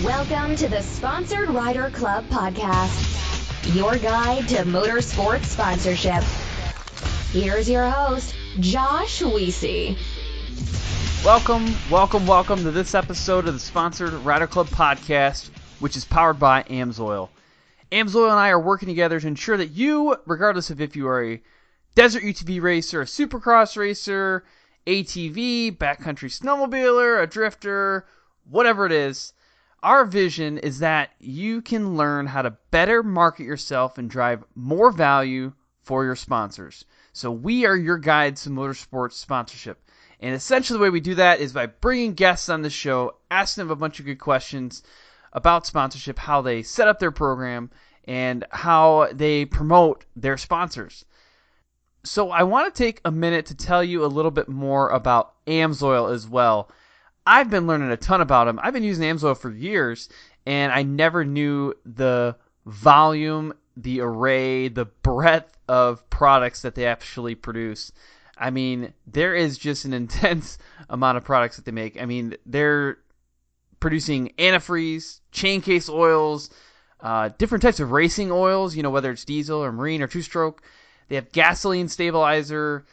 Welcome to the Sponsored Rider Club podcast, your guide to motorsports sponsorship. Here's your host, Josh Weesey. Welcome to this episode of the Sponsored Rider Club podcast, which is powered by AMSOIL. AMSOIL and I are working together to ensure that you, regardless of if you are a desert UTV racer, a supercross racer, ATV, backcountry snowmobiler, a drifter, whatever it is, our vision is that you can learn how to better market yourself and drive more value for your sponsors. So we are your guides to motorsports sponsorship. And essentially the way we do that is by bringing guests on the show, asking them a bunch of good questions about sponsorship, how they set up their program, and how they promote their sponsors. So I want to take a minute to tell you a little bit more about AMSOIL as well. I've been learning a ton about them. I've been using AMSOIL for years, and I never knew the volume, the array, the breadth of products that they actually produce. I mean, there is just an intense amount of products that they make. I mean, they're producing antifreeze, chain case oils, different types of racing oils, whether it's diesel or marine or two-stroke. They have gasoline stabilizer,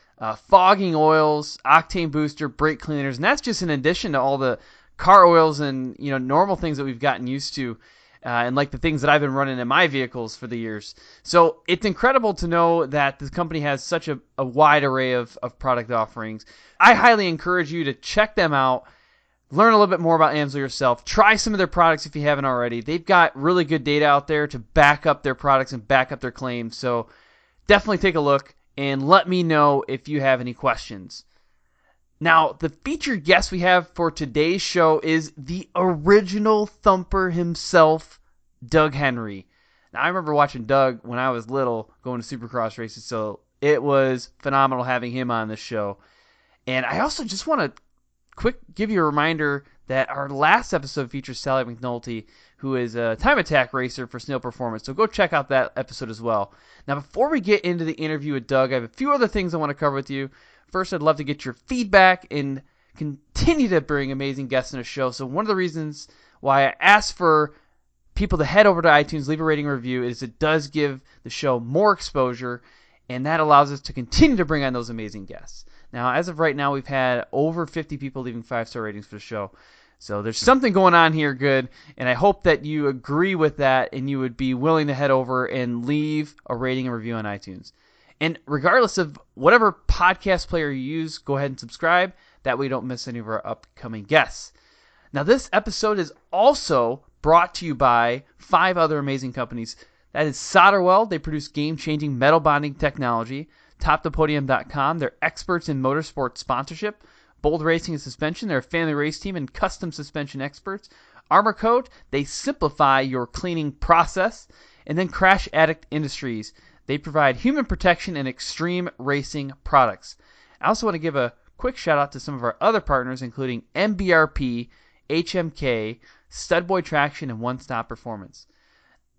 fogging oils, octane booster, brake cleaners, and that's just in addition to all the car oils and normal things that we've gotten used to, and like the things that I've been running in my vehicles for the years. So it's incredible to know that this company has such a wide array of product offerings. I highly encourage you to check them out, learn a little bit more about AMSOIL yourself, try some of their products if you haven't already. They've got really good data out there to back up their products and back up their claims, so definitely take a look and let me know if you have any questions. Now, the featured guest we have for today's show is the original thumper himself, Doug Henry. Now, I remember watching Doug when I was little going to Supercross races, so it was phenomenal having him on this show. And I also just want to give you a reminder that our last episode features Sally McNulty, who is a time attack racer for Snail Performance. So go check out that episode as well. Now, before we get into the interview with Doug, I have a few other things I want to cover with you. First, I'd love to get your feedback and continue to bring amazing guests on the show. So one of the reasons why I asked for people to head over to iTunes, leave a rating review, is it does give the show more exposure, and that allows us to continue to bring on those amazing guests. Now, as of right now, we've had over 50 people leaving 5-star ratings for the show. So there's something going on here good, and I hope that you agree with that and you would be willing to head over and leave a rating and review on iTunes. And regardless of whatever podcast player you use, go ahead and subscribe. That way you don't miss any of our upcoming guests. Now, this episode is also brought to you by 5 other amazing companies. That is SolderWeld. They produce game-changing metal bonding technology. TopThePodium.com. They're experts in motorsport sponsorship. Bold Racing and Suspension, they're a family race team and custom suspension experts. Armor Kote, they simplify your cleaning process. And then Crash Addict Industries, they provide human protection and extreme racing products. I also want to give a quick shout out to some of our other partners, including MBRP, HMK, Studboy Traction, and One Stop Performance.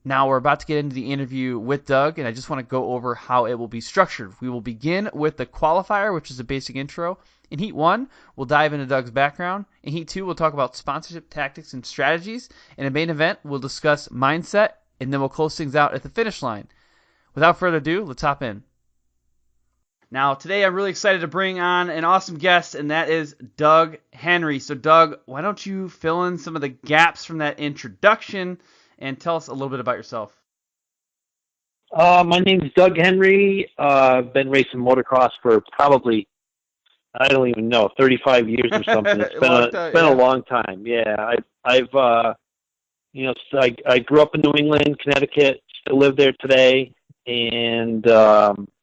Now we're about to get into the interview with Doug, and I just want to go over how it will be structured. We will begin with the qualifier, which is a basic intro. In Heat 1, we'll dive into Doug's background. In Heat 2, we'll talk about sponsorship tactics and strategies. In the main event, we'll discuss mindset, and then we'll close things out at the finish line. Without further ado, let's hop in. Now, today I'm really excited to bring on an awesome guest, and that is Doug Henry. So, Doug, why don't you fill in some of the gaps from that introduction and tell us a little bit about yourself? My name's Doug Henry. I've been racing motocross for probably, I don't even know, 35 years or something. It's been a long time. Yeah, I grew up in New England, Connecticut. Still live there today, and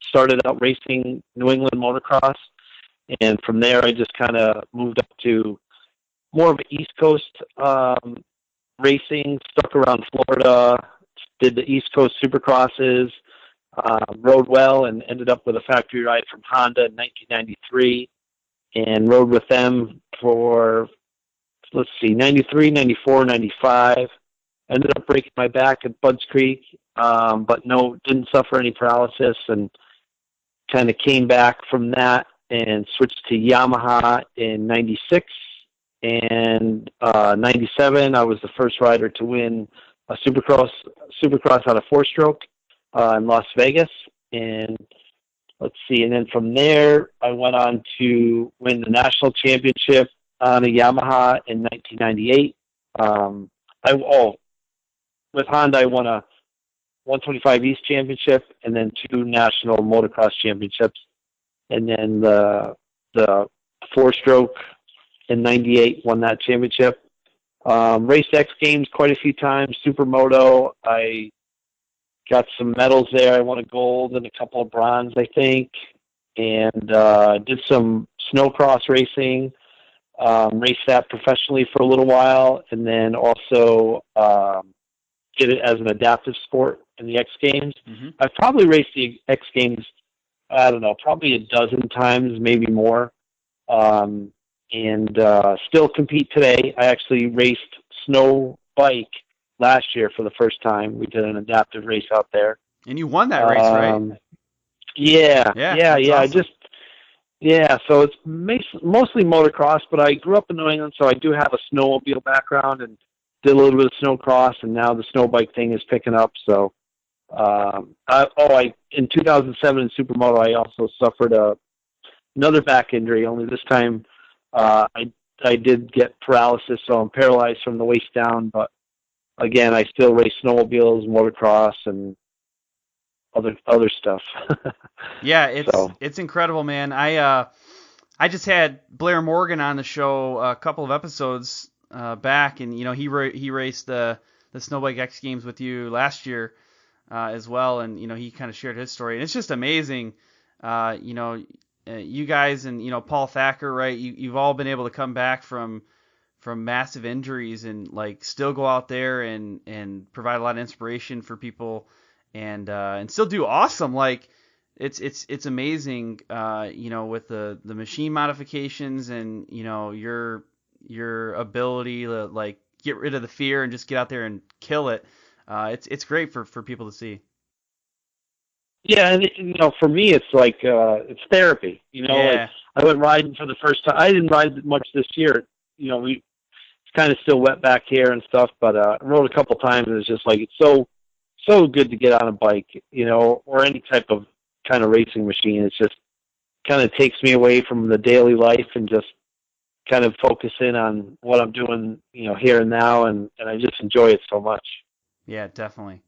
started out racing New England motocross. And from there, I just kind of moved up to more of an East Coast racing. Stuck around Florida, did the East Coast Supercrosses, rode well, and ended up with a factory ride from Honda in 1993. And rode with them for, 93, 94, 95. Ended up breaking my back at Budds Creek, but didn't suffer any paralysis, and kind of came back from that and switched to Yamaha in 96 And 97, I was the first rider to win a Supercross on a four-stroke in Las Vegas. And let's see, and then from there, I went on to win the national championship on a Yamaha in 1998. With Honda, I won a 125 East championship and then 2 national motocross championships. And then the four-stroke in 98 won that championship. Raced X-Games quite a few times, Supermoto. I got some medals there. I won a gold and a couple of bronze, I think. And did some snowcross racing, raced that professionally for a little while, and then also did it as an adaptive sport in the X Games. Mm-hmm. I've probably raced the X Games, I don't know, probably a dozen times, maybe more, and still compete today. I actually raced snow bike last year for the first time. We did an adaptive race out there. And you won that race, right? Yeah. Awesome. So it's mostly motocross, but I grew up in New England, so I do have a snowmobile background and did a little bit of snowcross, and now the snow bike thing is picking up. So, in 2007 in Supermoto, I also suffered another back injury. Only this time, I did get paralysis, so I'm paralyzed from the waist down. But again, I still race snowmobiles, motocross, and other stuff. Yeah, it's incredible, man. I just had Blair Morgan on the show a couple of episodes back, and he raced the Snowbike X Games with you last year as well, and he kind of shared his story, and it's just amazing. You guys and Paul Thacker, right? You've all been able to come back from massive injuries and still go out there and provide a lot of inspiration for people, and still do awesome. It's amazing, with the machine modifications and your ability to get rid of the fear and just get out there and kill it. It's great for people to see. Yeah, and for me, it's it's therapy. I went riding for the first time. I didn't ride much this year. It's kind of still wet back here and stuff, but I rode a couple times, and it's just it's so good to get on a bike, or any type of kind of racing machine. It's just kind of takes me away from the daily life and just kind of focus in on what I'm doing, here and now, and I just enjoy it so much. Yeah, definitely.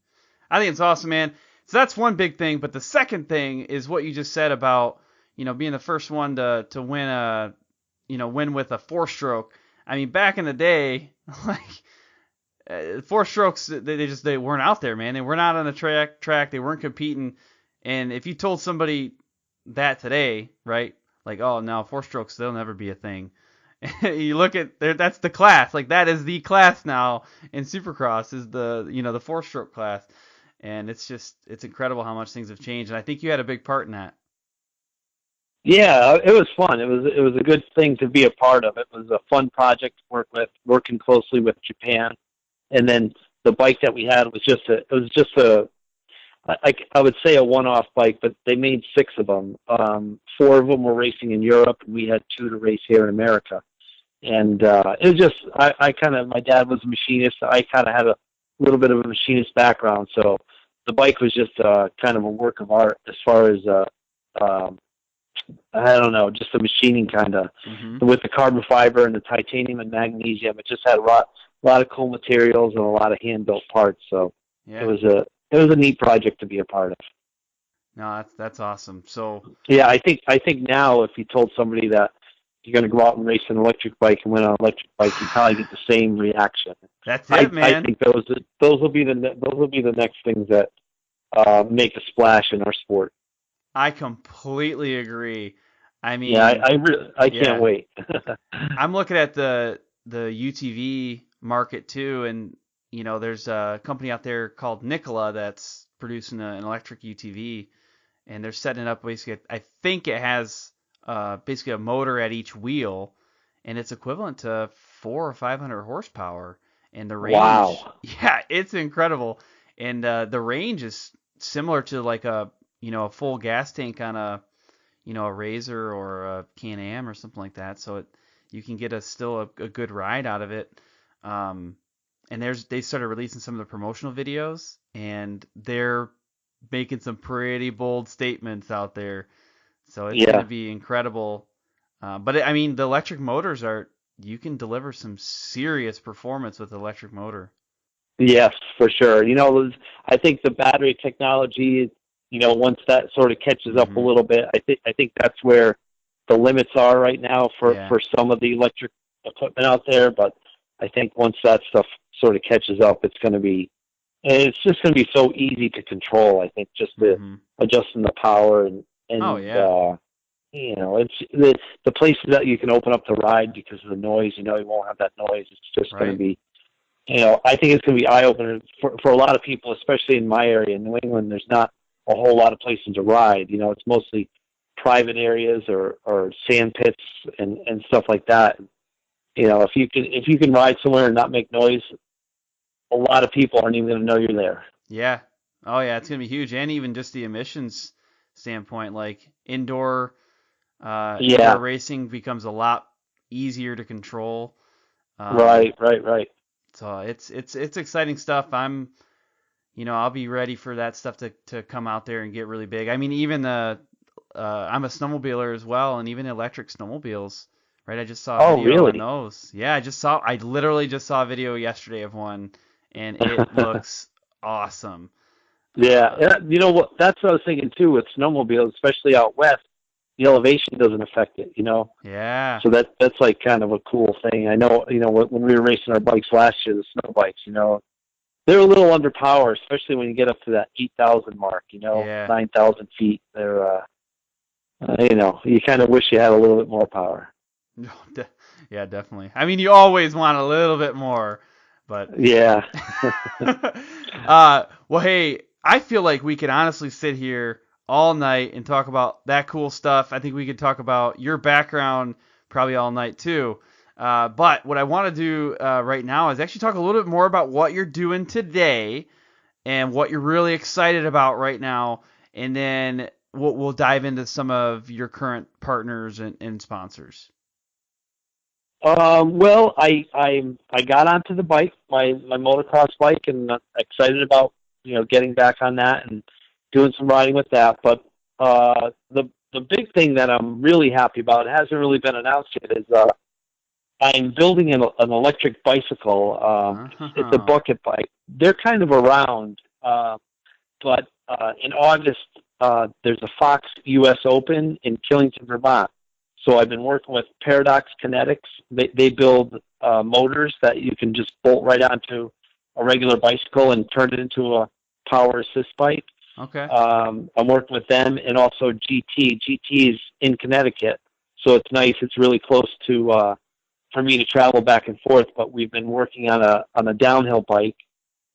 I think it's awesome, man. So that's one big thing, but the second thing is what you just said about, being the first one to win win with a four-stroke. I mean, back in the day, four strokes, they weren't out there, man. They were not on the track. They weren't competing. And if you told somebody that today, right, oh, no, four strokes, they'll never be a thing. You look at that's the class. That is the class now in Supercross is the four-stroke class. And it's incredible how much things have changed. And I think you had a big part in that. Yeah, it was fun. It was a good thing to be a part of. It was a fun project to work with, working closely with Japan. And then the bike that we had was I would say a one-off bike, but they made 6 of them. 4 of them were racing in Europe, and we had 2 to race here in America. And it was just, my dad was a machinist. So I kind of had a little bit of a machinist background. So the bike was just kind of a work of art as far as, I don't know, just a machining kind of, with the carbon fiber and the titanium and magnesium. It just had a lot of cool materials and a lot of hand-built parts. So it was a neat project to be a part of. No, that's awesome. So yeah, I think now if you told somebody that you're going to go out and race an electric bike and win on an electric bike, you probably get the same reaction. That's it, man. I think those will be the next things that make a splash in our sport. I completely agree. I mean, yeah, I can't wait. I'm looking at the UTV market too, and there's a company out there called Nikola that's producing an electric UTV, and they're setting it up basically. I think it has basically a motor at each wheel, and it's equivalent to 400 or 500 horsepower, and the range. Wow. Yeah, it's incredible, and the range is similar to a full gas tank on a Razor or a Can-Am or something like that. So you can get still a good ride out of it. And they started releasing some of the promotional videos, and they're making some pretty bold statements out there. So it's going to be incredible. But I mean, the electric motors you can deliver some serious performance with the electric motor. Yes, for sure. I think the battery technology, once that sort of catches up a little bit, I think that's where the limits are right now for some of the electric equipment out there. But I think once that stuff sort of catches up, it's just going to be so easy to control. I think just adjusting the power and it's the places that you can open up the ride because of the noise. You won't have that noise. It's just going to be. I think it's going to be eye-opener for a lot of people, especially in my area in New England. There's not a whole lot of places to ride. It's mostly private areas or sand pits and stuff like that. If you can ride somewhere and not make noise, a lot of people aren't even going to know you're there. Yeah. Oh, yeah, it's going to be huge. And even just the emissions standpoint, like indoor racing becomes a lot easier to control. Right. So it's exciting stuff. I'll be ready for that stuff to come out there and get really big. I mean, even I'm a snowmobiler as well, and even electric snowmobiles, right? I just saw a video on those. Yeah, I literally just saw a video yesterday of one, and it looks awesome. Yeah, what? That's what I was thinking too with snowmobiles, especially out west. The elevation doesn't affect it, Yeah. So that's like kind of a cool thing. I know, when we were racing our bikes last year, the snow bikes, they're a little underpowered, especially when you get up to that 8,000 mark, 9,000 feet. They're, you kind of wish you had a little bit more power. Yeah, definitely. I mean, you always want a little bit more, but yeah. Well, hey, I feel like we could honestly sit here all night and talk about that cool stuff. I think we could talk about your background probably all night too. But what I want to do right now is actually talk a little bit more about what you're doing today and what you're really excited about right now. And then we'll dive into some of your current partners and sponsors. Well, I got onto the bike, my motocross bike, and I'm excited about, getting back on that and doing some riding with that. But the big thing that I'm really happy about, it hasn't really been announced yet, is I'm building an electric bicycle. It's a bucket bike. They're kind of around, but in August there's a Fox US Open in Killington, Vermont. So I've been working with Paradox Kinetics. They build motors that you can just bolt right onto a regular bicycle and turn it into a power assist bike. Okay. I'm working with them, and also GT. GT is in Connecticut, so it's nice. It's really close to for me to travel back and forth. But we've been working on a downhill bike,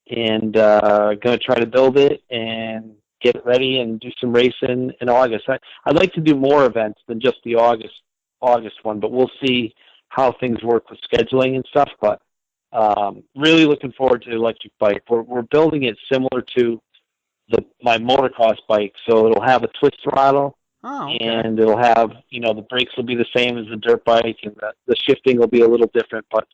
and going to try to build it and get it ready and do some racing in August. I'd like to do more events than just the August one, but we'll see how things work with scheduling and stuff. But really looking forward to the electric bike. We're building it similar to my motocross bike, so it'll have a twist throttle, and it'll have, the brakes will be the same as the dirt bike, and the shifting will be a little different, but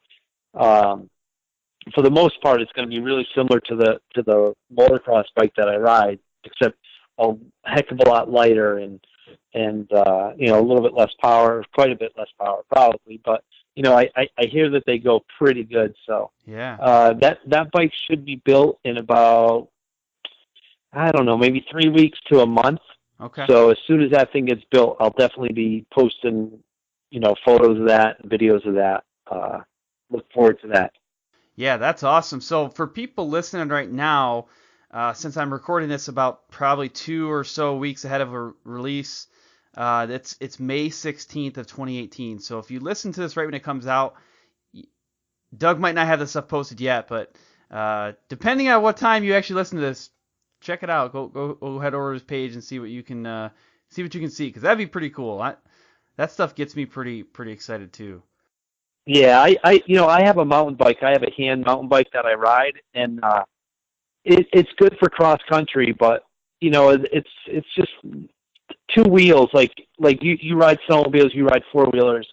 for the most part, it's going to be really similar to the motocross bike that I ride, except a heck of a lot lighter and a little bit less power, quite a bit less power probably, but I hear that they go pretty good, so yeah. That bike should be built in about, I don't know, maybe 3 weeks to a month. Okay. So as soon as that thing gets built, I'll definitely be posting, photos of that, videos of that. Look forward to that. Yeah, that's awesome. So for people listening right now, since I'm recording this about probably 2 or so weeks ahead of a release, it's May 16th of 2018. So if you listen to this right when it comes out, Doug might not have this stuff posted yet, but depending on what time you actually listen to this, check it out. Go head over to his page and see what you can see, because that'd be pretty cool. That stuff gets me pretty excited too. Yeah, I have a mountain bike. I have a hand mountain bike that I ride, and it's good for cross country, but it's just two wheels. Like you ride snowmobiles, you ride four wheelers.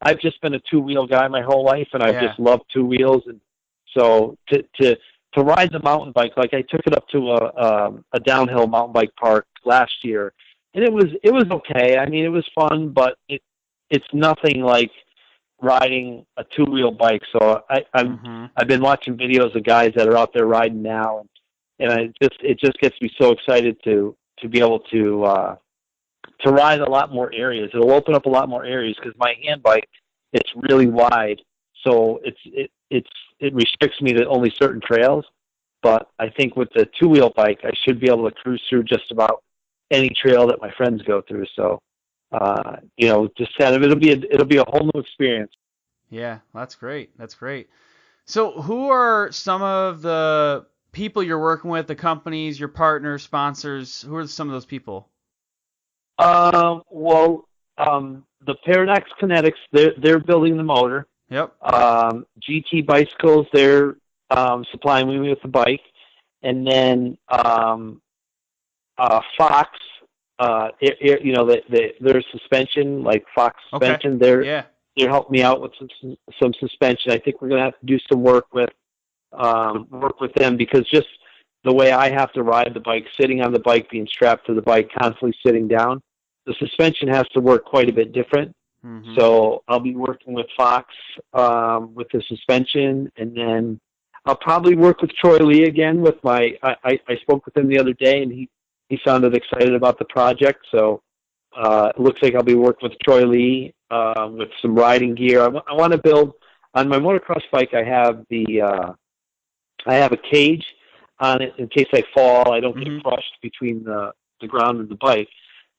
I've just been a two-wheel guy my whole life, and I've just loved two wheels. And so to ride the mountain bike, like I took it up to a downhill mountain bike park last year, and it was okay. I mean, it was fun, but it's nothing like riding a two-wheel bike. So I've been watching videos of guys that are out there riding now, and it just gets me so excited to be able to ride a lot more areas. It'll open up a lot more areas because my hand bike, it's really wide, so it restricts me to only certain trails. But I think with the two-wheel bike, I should be able to cruise through just about any trail that my friends go through. So, just kind of it'll be a whole new experience. Yeah, that's great. That's great. So, who are some of the people you're working with, the companies, your partners, sponsors? Who are some of those people? The Paradox Kinetics, they're building the motor. Yep. GT Bicycles, they're supplying me with the bike, and then Fox, their suspension, like Fox suspension, they're helping me out with some suspension. I think we're going to have to do some work with them, because just the way I have to ride the bike, sitting on the bike, being strapped to the bike, constantly sitting down, the suspension has to work quite a bit different. Mm-hmm. So I'll be working with Fox with the suspension, and then I'll probably work with Troy Lee again with I spoke with him the other day, and he sounded excited about the project. So it looks like I'll be working with Troy Lee with some riding gear. I want to build on my motocross bike. I have a cage on it in case I fall. I don't get crushed between the ground and the bike.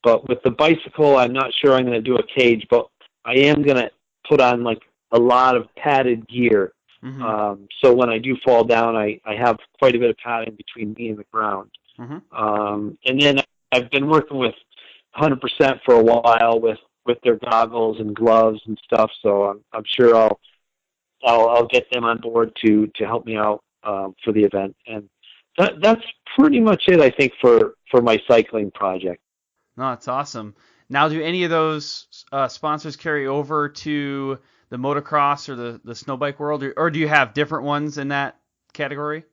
But with the bicycle, I'm not sure I'm going to do a cage, but I am going to put on like a lot of padded gear. Mm-hmm. So when I do fall down, I have quite a bit of padding between me and the ground. Mm-hmm. And then I've been working with 100% for a while with their goggles and gloves and stuff. So I'm sure I'll get them on board to help me out for the event. And that's pretty much it, I think, for my cycling project. No, that's awesome. Now, do any of those sponsors carry over to the motocross or the snow bike world, or do you have different ones in that category?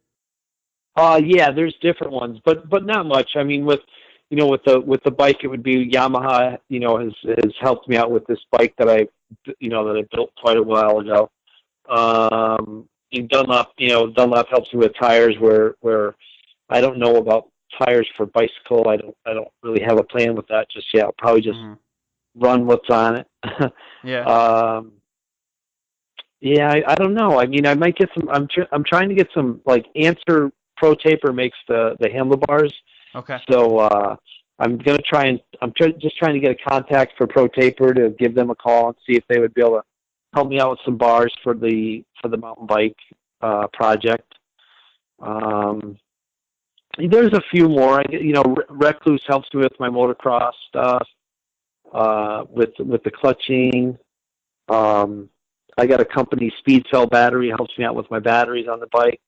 Yeah, there's different ones, but not much. I mean, with the bike, it would be Yamaha. Has helped me out with this bike that I built quite a while ago. Dunlop helps me with tires where I don't know about tires for bicycle. I don't really have a plan with that just yet. I'll probably just run what's on it. Yeah. I don't know. I mean, I might get some. I'm trying to get some, like, Answer Pro Taper makes the handlebars. Okay. So I'm gonna try and just trying to get a contact for Pro Taper to give them a call and see if they would be able to help me out with some bars for the mountain bike project. There's a few more. Recluse helps me with my motocross stuff, with the clutching. I got a company, Speed Cell Battery, helps me out with my batteries on the bike.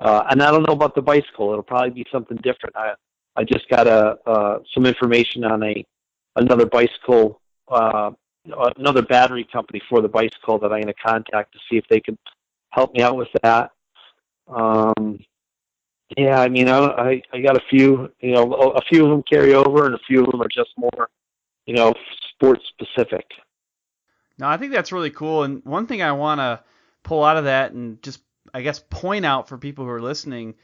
And I don't know about the bicycle. It'll probably be something different. I just got some information on another bicycle, another battery company for the bicycle that I'm going to contact to see if they can help me out with that. Yeah, I mean, I got a few, a few of them carry over, and a few of them are just more, sports specific. No, I think that's really cool. And one thing I want to pull out of that and just, I guess, point out for people who are listening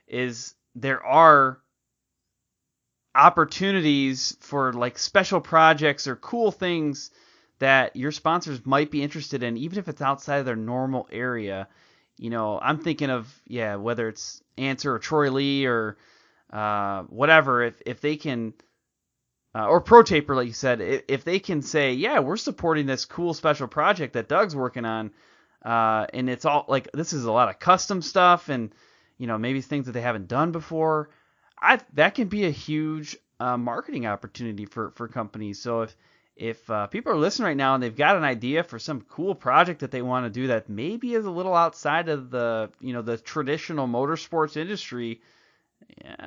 is there are opportunities for, like, special projects or cool things that your sponsors might be interested in, even if it's outside of their normal area. I'm thinking of, whether it's Answer or Troy Lee or whatever, if they can, or Pro Taper, like you said, if they can say, yeah, we're supporting this cool special project that Doug's working on, and it's all, like, this is a lot of custom stuff and, maybe things that they haven't done before, that can be a huge marketing opportunity for companies. So if people are listening right now and they've got an idea for some cool project that they want to do that maybe is a little outside of the traditional motorsports industry,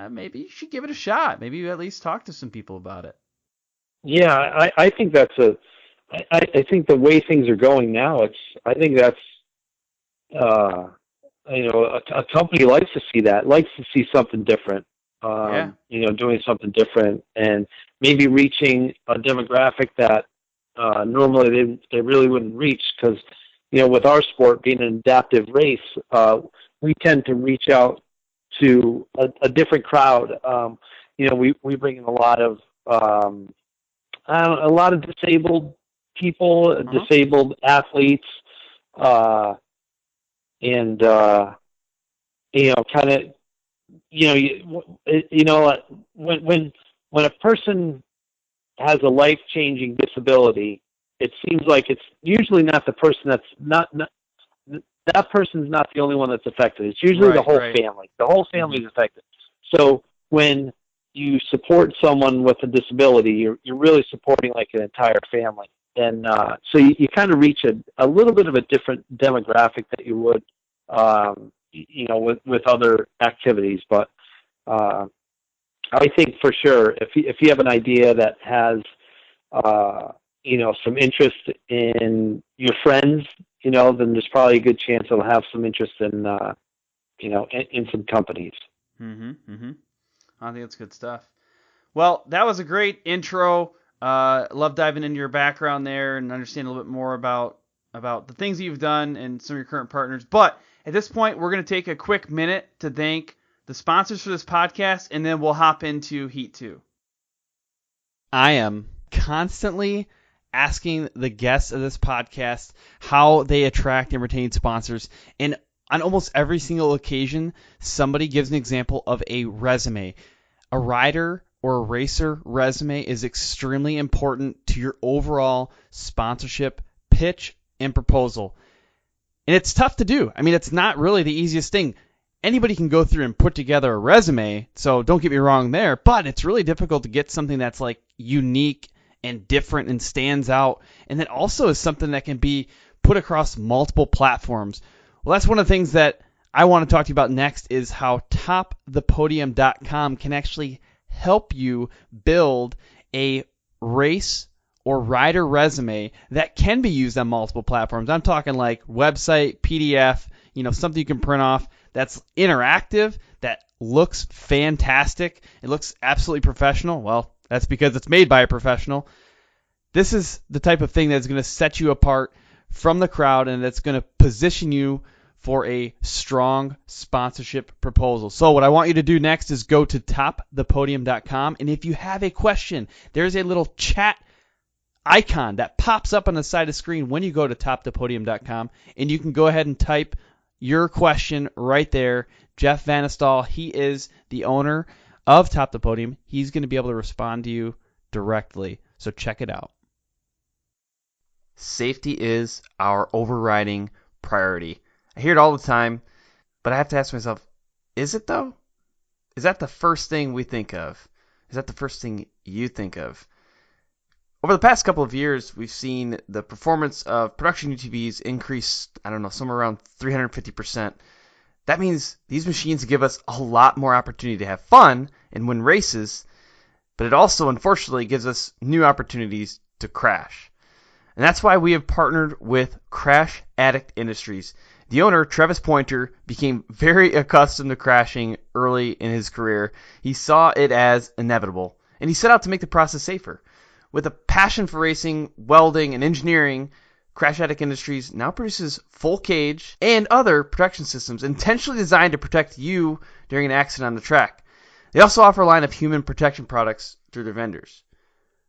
maybe you should give it a shot. Maybe you at least talk to some people about it. Yeah, I think that's I think the way things are going now, I think that's, a company likes to see that, likes to see something different, Yeah. doing something different and maybe reaching a demographic that normally they really wouldn't reach because, with our sport being an adaptive race, we tend to reach out to a different crowd. We bring in a lot of disabled people, disabled athletes, and kind of, when a person has a life-changing disability, it seems like it's usually not the person that's not that person's not the only one that's affected. It's usually the whole family. The whole family is affected. So when you support someone with a disability, you're really supporting like an entire family. And so you kind of reach a little bit of a different demographic that you would, with other activities. But I think for sure, if you have an idea that has, some interest in your friends, then there's probably a good chance it'll have some interest in, in some companies. I think that's good stuff. Well, that was a great intro. Love diving into your background there and understand a little bit more about the things that you've done and some of your current partners. But at this point, we're going to take a quick minute to thank the sponsors for this podcast, and then we'll hop into Heat 2. I am constantly asking the guests of this podcast how they attract and retain sponsors. And on almost every single occasion, somebody gives an example of a resume. A rider or a racer resume is extremely important to your overall sponsorship pitch and proposal. And it's tough to do. I mean, it's not really the easiest thing. Anybody can go through and put together a resume, so don't get me wrong there, but it's really difficult to get something that's like unique and different and stands out, and that also is something that can be put across multiple platforms. Well, that's one of the things that I want to talk to you about next is how topthepodium.com can actually help you build a race or rider resume that can be used on multiple platforms. I'm talking like website, PDF, something you can print off that's interactive, that looks fantastic. It looks absolutely professional. Well, that's because it's made by a professional. This is the type of thing that's going to set you apart from the crowd and that's going to position you for a strong sponsorship proposal. So what I want you to do next is go to topthepodium.com, and if you have a question, there's a little chat icon that pops up on the side of the screen when you go to topthepodium.com, and you can go ahead and type your question right there. Jeff Vanestal, he is the owner of Top the Podium. He's going to be able to respond to you directly, so check it out. Safety is our overriding priority. I hear it all the time, but I have to ask myself, is it though? Is that the first thing we think of? Is that the first thing you think of? Over the past couple of years, we've seen the performance of production UTVs increase, somewhere around 350%. That means these machines give us a lot more opportunity to have fun and win races, but it also, unfortunately, gives us new opportunities to crash. And that's why we have partnered with Crash Addict Industries. The owner, Travis Pointer, became very accustomed to crashing early in his career. He saw it as inevitable, and he set out to make the process safer. With a passion for racing, welding, and engineering, Crash Addict Industries now produces full cage and other protection systems intentionally designed to protect you during an accident on the track. They also offer a line of human protection products through their vendors.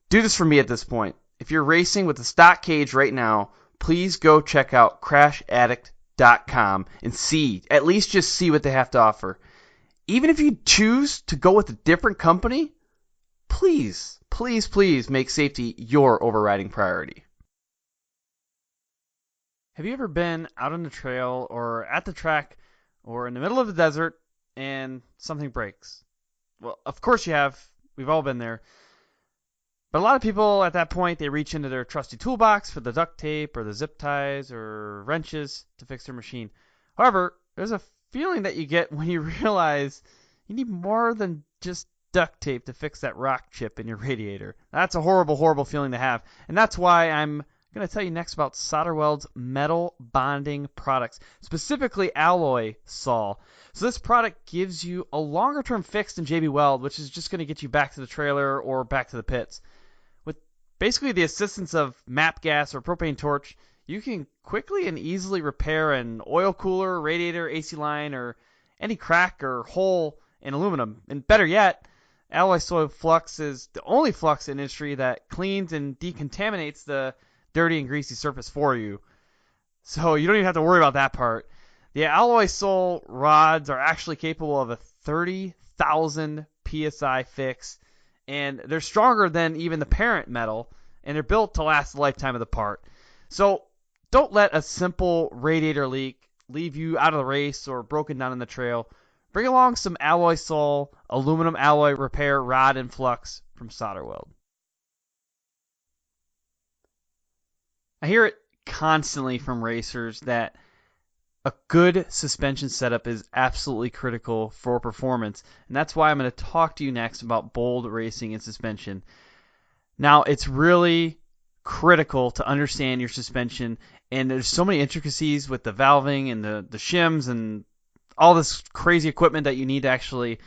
Do this for me at this point. If you're racing with a stock cage right now, please go check out crashaddict.com and at least just see what they have to offer. Even if you choose to go with a different company, please make safety your overriding priority. Have you ever been out on the trail or at the track or in the middle of the desert and something breaks? Well, of course you have. We've all been there. But a lot of people at that point, they reach into their trusty toolbox for the duct tape or the zip ties or wrenches to fix their machine. However, there's a feeling that you get when you realize you need more than just duct tape to fix that rock chip in your radiator. That's a horrible, horrible feeling to have. And that's why I'm going to tell you next about SolderWeld's metal bonding products, specifically AMSOIL. So this product gives you a longer-term fix than JB Weld, which is just going to get you back to the trailer or back to the pits. With basically the assistance of MAP gas or propane torch, you can quickly and easily repair an oil cooler, radiator, AC line, or any crack or hole in aluminum. And better yet, AMSOIL flux is the only flux in industry that cleans and decontaminates the dirty and greasy surface for you. So you don't even have to worry about that part. The AMSOIL rods are actually capable of a 30,000 PSI fix, and they're stronger than even the parent metal, and they're built to last the lifetime of the part. So don't let a simple radiator leak leave you out of the race or broken down in the trail. Bring along some AMSOIL aluminum alloy repair rod and flux from SolderWeld. I hear it constantly from racers that a good suspension setup is absolutely critical for performance, and that's why I'm going to talk to you next about bold racing and suspension. Now, it's really critical to understand your suspension, and there's so many intricacies with the valving and the shims and all this crazy equipment that you need to actually,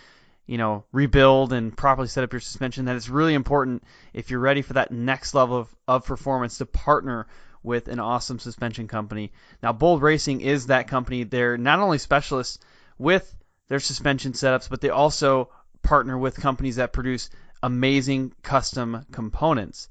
rebuild and properly set up your suspension, that it's really important if you're ready for that next level of performance to partner with an awesome suspension company. Now, Bold Racing is that company. They're not only specialists with their suspension setups, but they also partner with companies that produce amazing custom components.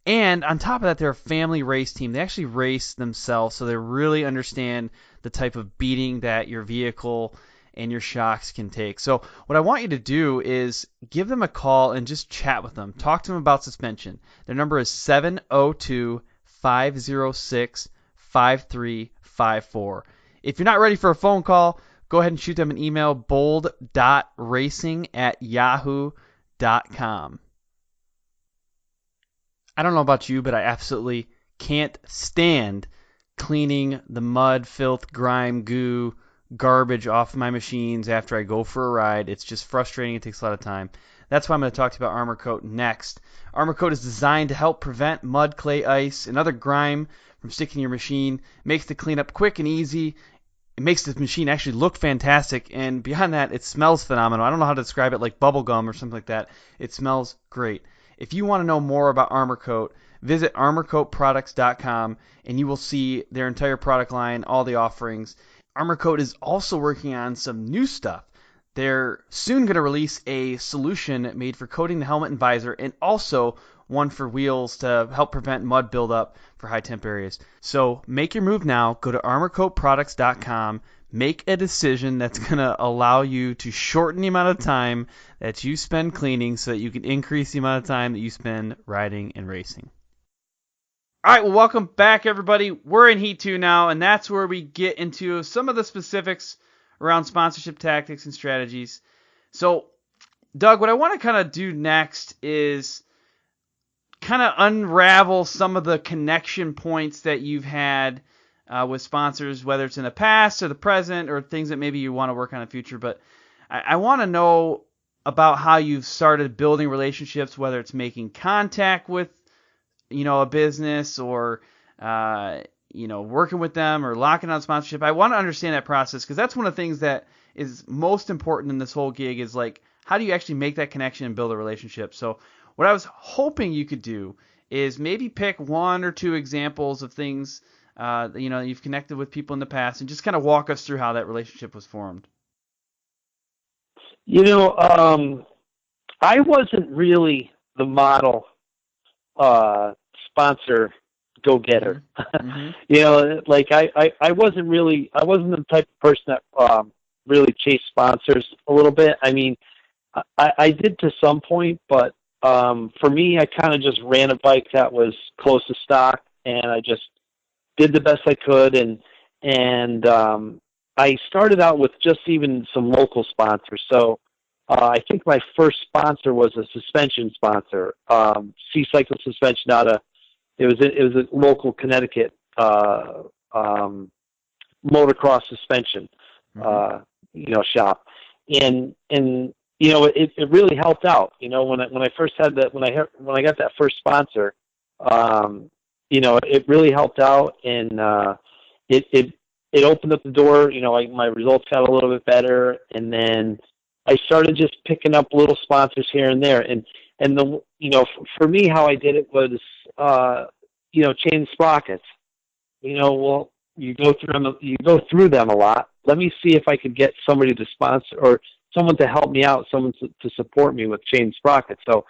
And on top of that, they're a family race team. They actually race themselves, so they really understand the type of beating that your vehicle and your shocks can take. So what I want you to do is give them a call and just chat with them. Talk to them about suspension. Their number is 702-506-5354. If you're not ready for a phone call, go ahead and shoot them an email, bold.racing@yahoo.com. I don't know about you, but I absolutely can't stand cleaning the mud, filth, grime, goo, garbage off my machines after I go for a ride. It's just frustrating. It takes a lot of time. That's why I'm going to talk to you about Armor Kote next. Armor Kote is designed to help prevent mud, clay, ice, and other grime from sticking to your machine. It makes the cleanup quick and easy. It makes the machine actually look fantastic, and beyond that, it smells phenomenal. I don't know how to describe it, like bubble gum or something like that. It smells great. If you want to know more about Armor Kote, visit armorcoatproducts.com, and you will see their entire product line, all the offerings. Armor Kote is also working on some new stuff. They're soon going to release a solution made for coating the helmet and visor, and also one for wheels to help prevent mud buildup for high temp areas. So make your move now. Go to armorcoatproducts.com. Make a decision that's going to allow you to shorten the amount of time that you spend cleaning so that you can increase the amount of time that you spend riding and racing. All right, well, welcome back, everybody. We're in Heat 2 now, and that's where we get into some of the specifics around sponsorship tactics and strategies. So, Doug, what I want to kind of do next is kind of unravel some of the connection points that you've had with sponsors, whether it's in the past or the present or things that maybe you want to work on in the future. But I want to know about how you've started building relationships, whether it's making contact with, a business or, working with them or locking on sponsorship. I want to understand that process because that's one of the things that is most important in this whole gig is like, how do you actually make that connection and build a relationship? So what I was hoping you could do is maybe pick one or two examples of things you've connected with people in the past and just kind of walk us through how that relationship was formed. I wasn't really the model sponsor go-getter. Mm-hmm. I wasn't the type of person that really chased sponsors a little bit. I mean, I did to some point, but for me, I kind of just ran a bike that was close to stock, and I just did the best I could, and I started out with just even some local sponsors. So I think my first sponsor was a suspension sponsor, C-Cycle Suspension it was a local Connecticut motocross suspension shop, and it really helped out. When I first had that, when I got that first sponsor, it really helped out, and it opened up the door. My results got a little bit better, and then I started just picking up little sponsors here and there. And for me, how I did it was, chain sprockets. Well, you go through them a lot. Let me see if I could get somebody to sponsor, or someone to help me out, someone to support me with chain sprockets. So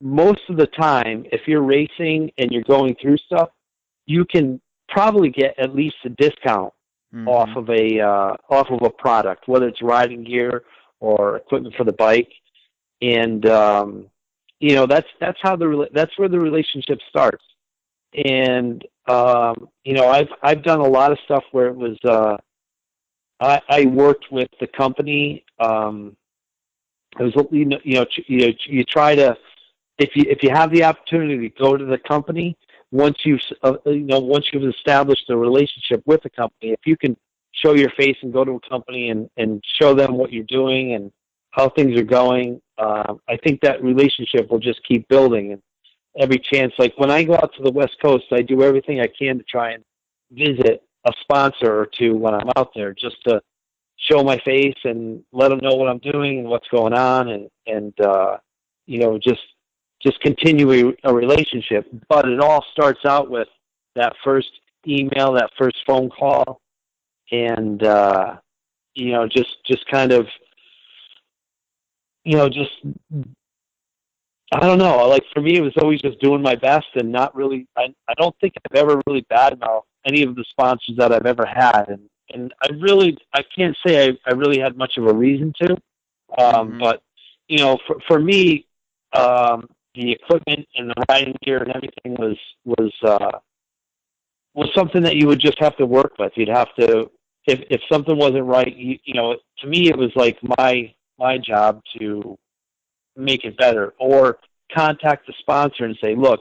most of the time, if you're racing and you're going through stuff, you can probably get at least a discount off of a product, whether it's riding gear or equipment for the bike. And that's where the relationship starts. And I've done a lot of stuff where it was I worked with the company. It was, you try to, if you have the opportunity to go to the company, once you've established a relationship with the company, if you can show your face and go to a company and show them what you're doing and how things are going, I think that relationship will just keep building. And every chance, like when I go out to the West Coast, I do everything I can to try and visit a sponsor or two when I'm out there, just to show my face and let them know what I'm doing and what's going on, and just continue a relationship. But it all starts out with that first email, that first phone call, and just kind of, just, I don't know. Like for me, it was always just doing my best and not really. I don't think I've ever really badmouthed any of the sponsors that I've ever had, and I can't say I really had much of a reason to. But for me, the equipment and the riding gear and everything was something that you would just have to work with. You'd have to, if something wasn't right, to me it was like my job to make it better, or contact the sponsor and say, look,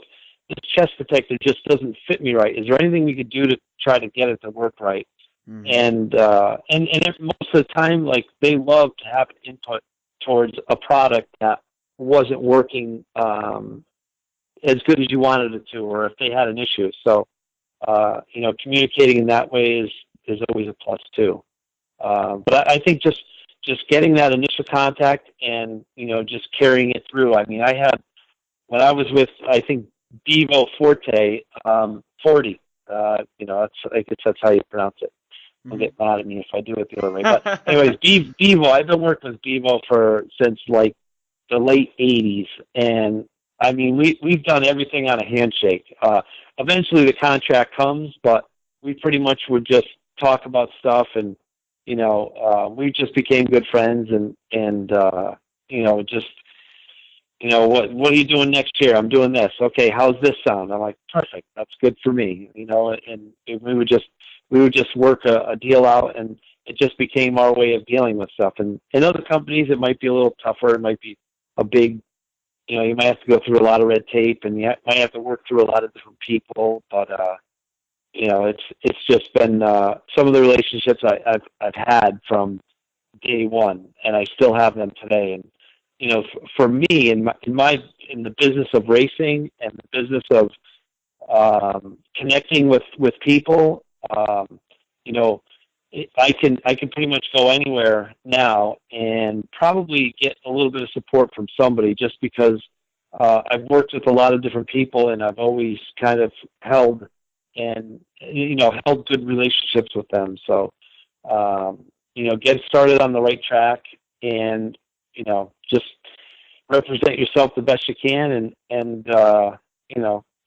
this chest protector just doesn't fit me right. Is there anything we could do to try to get it to work right? And most of the time, like, they love to have an input towards a product that wasn't working as good as you wanted it to, or if they had an issue. So, communicating in that way is always a plus too. But I think just getting that initial contact and, just carrying it through. I mean, when I was with, I think, Bevo Forte, 40, I guess that's how you pronounce it. Don't get mad at me if I do it the other way. But anyways, Bevo, I've been working with Bevo since like the late 80s. And I mean, we've done everything on a handshake. Eventually the contract comes, but we pretty much would just talk about stuff, and, we just became good friends, and just, what are you doing next year? I'm doing this. Okay, how's this sound? I'm like, perfect. That's good for me. And we would just work a deal out, and it just became our way of dealing with stuff. And in other companies, it might be a little tougher. It might be a big, you might have to go through a lot of red tape, and you might have to work through a lot of different people. But it's just been some of the relationships I've had from day one, and I still have them today. And for me, in the business of racing and the business of connecting with people, I can pretty much go anywhere now and probably get a little bit of support from somebody, just because I've worked with a lot of different people, and I've always kind of held good relationships with them. So, get started on the right track, and, just represent yourself the best you can, and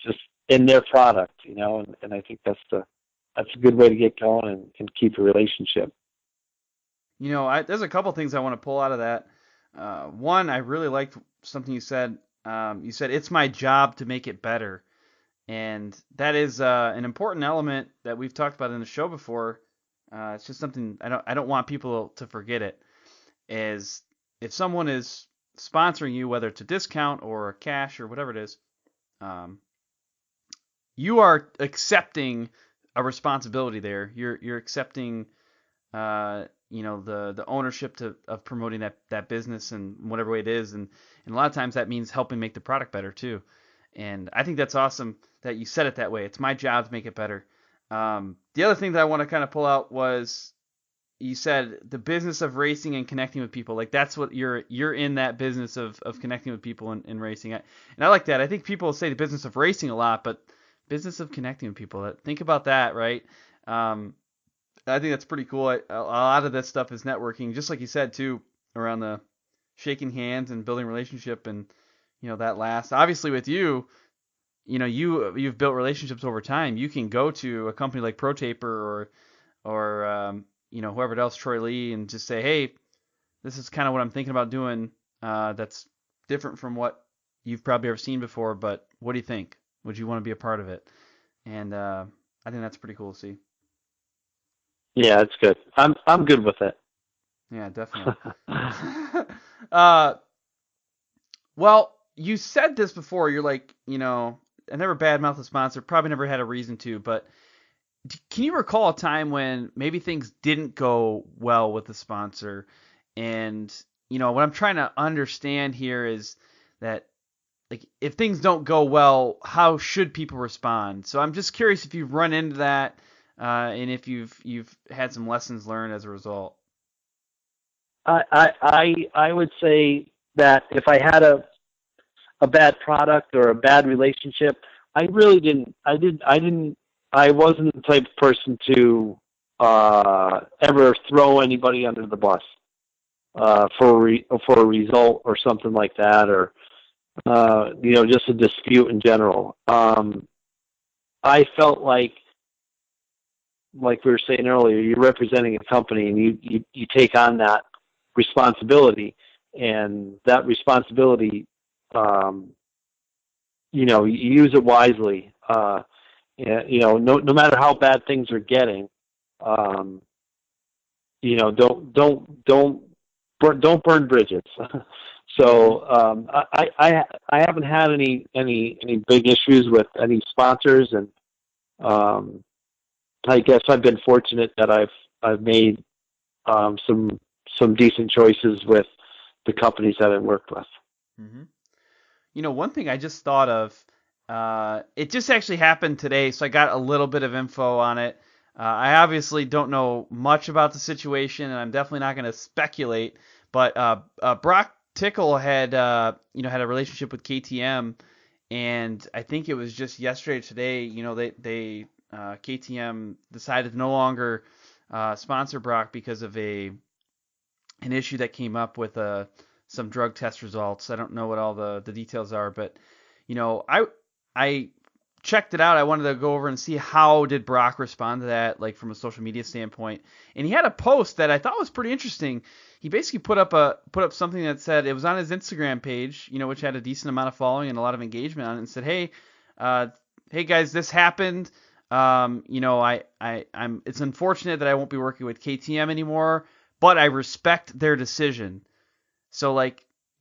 just in their product, and I think that's a good way to get going and keep a relationship. There's a couple things I want to pull out of that. One, I really liked something you said. You said, it's my job to make it better. And that is an important element that we've talked about in the show before. It's just something I don't want people to forget it. Is if someone is sponsoring you, whether it's a discount or a cash or whatever it is, you are accepting a responsibility there. You're accepting the ownership of promoting that business in whatever way it is, and a lot of times that means helping make the product better too. And I think that's awesome that you said it that way. It's my job to make it better. The other thing that I want to kind of pull out was you said the business of racing and connecting with people. Like that's what you're in that business of connecting with people in racing. And I like that. I think people say the business of racing a lot, but business of connecting with people. Think about that, right? I think that's pretty cool. A lot of this stuff is networking, just like you said too, around the shaking hands and building relationship, and that lasts. Obviously, with you, you've built relationships over time. You can go to a company like ProTaper or whoever else, Troy Lee, and just say, hey, this is kind of what I'm thinking about doing. That's different from what you've probably ever seen before, but what do you think? Would you want to be a part of it? And I think that's pretty cool to see. Yeah, it's good. I'm good with it. Yeah, definitely. Well, you said this before. You're like, I never badmouth a sponsor. Probably never had a reason to. But can you recall a time when maybe things didn't go well with the sponsor? And what I'm trying to understand here is that, like, if things don't go well, how should people respond? So I'm just curious if you've run into that. And if you've had some lessons learned as a result. I would say that if I had a bad product or a bad relationship, I wasn't the type of person to ever throw anybody under the bus for a result or something like that, or just a dispute in general. I felt like we were saying earlier, you're representing a company, and you take on that responsibility, and that responsibility, you use it wisely. No matter how bad things are getting, don't burn bridges. So I haven't had any big issues with any sponsors, and I guess I've been fortunate that I've made some decent choices with the companies that I've worked with. Mm-hmm. One thing I just thought of, it just actually happened today, so I got a little bit of info on it. I obviously don't know much about the situation, and I'm definitely not going to speculate. But Brock Tickle had had a relationship with KTM, and I think it was just yesterday or today. They KTM decided to no longer sponsor Brock because of an issue that came up with some drug test results. I don't know what all the details are, but I checked it out. I wanted to go over and see how did Brock respond to that, like from a social media standpoint. And he had a post that I thought was pretty interesting. He basically put up something that said, it was on his Instagram page, which had a decent amount of following and a lot of engagement on it, and said, hey guys, this happened. It's unfortunate that I won't be working with KTM anymore, but I respect their decision. So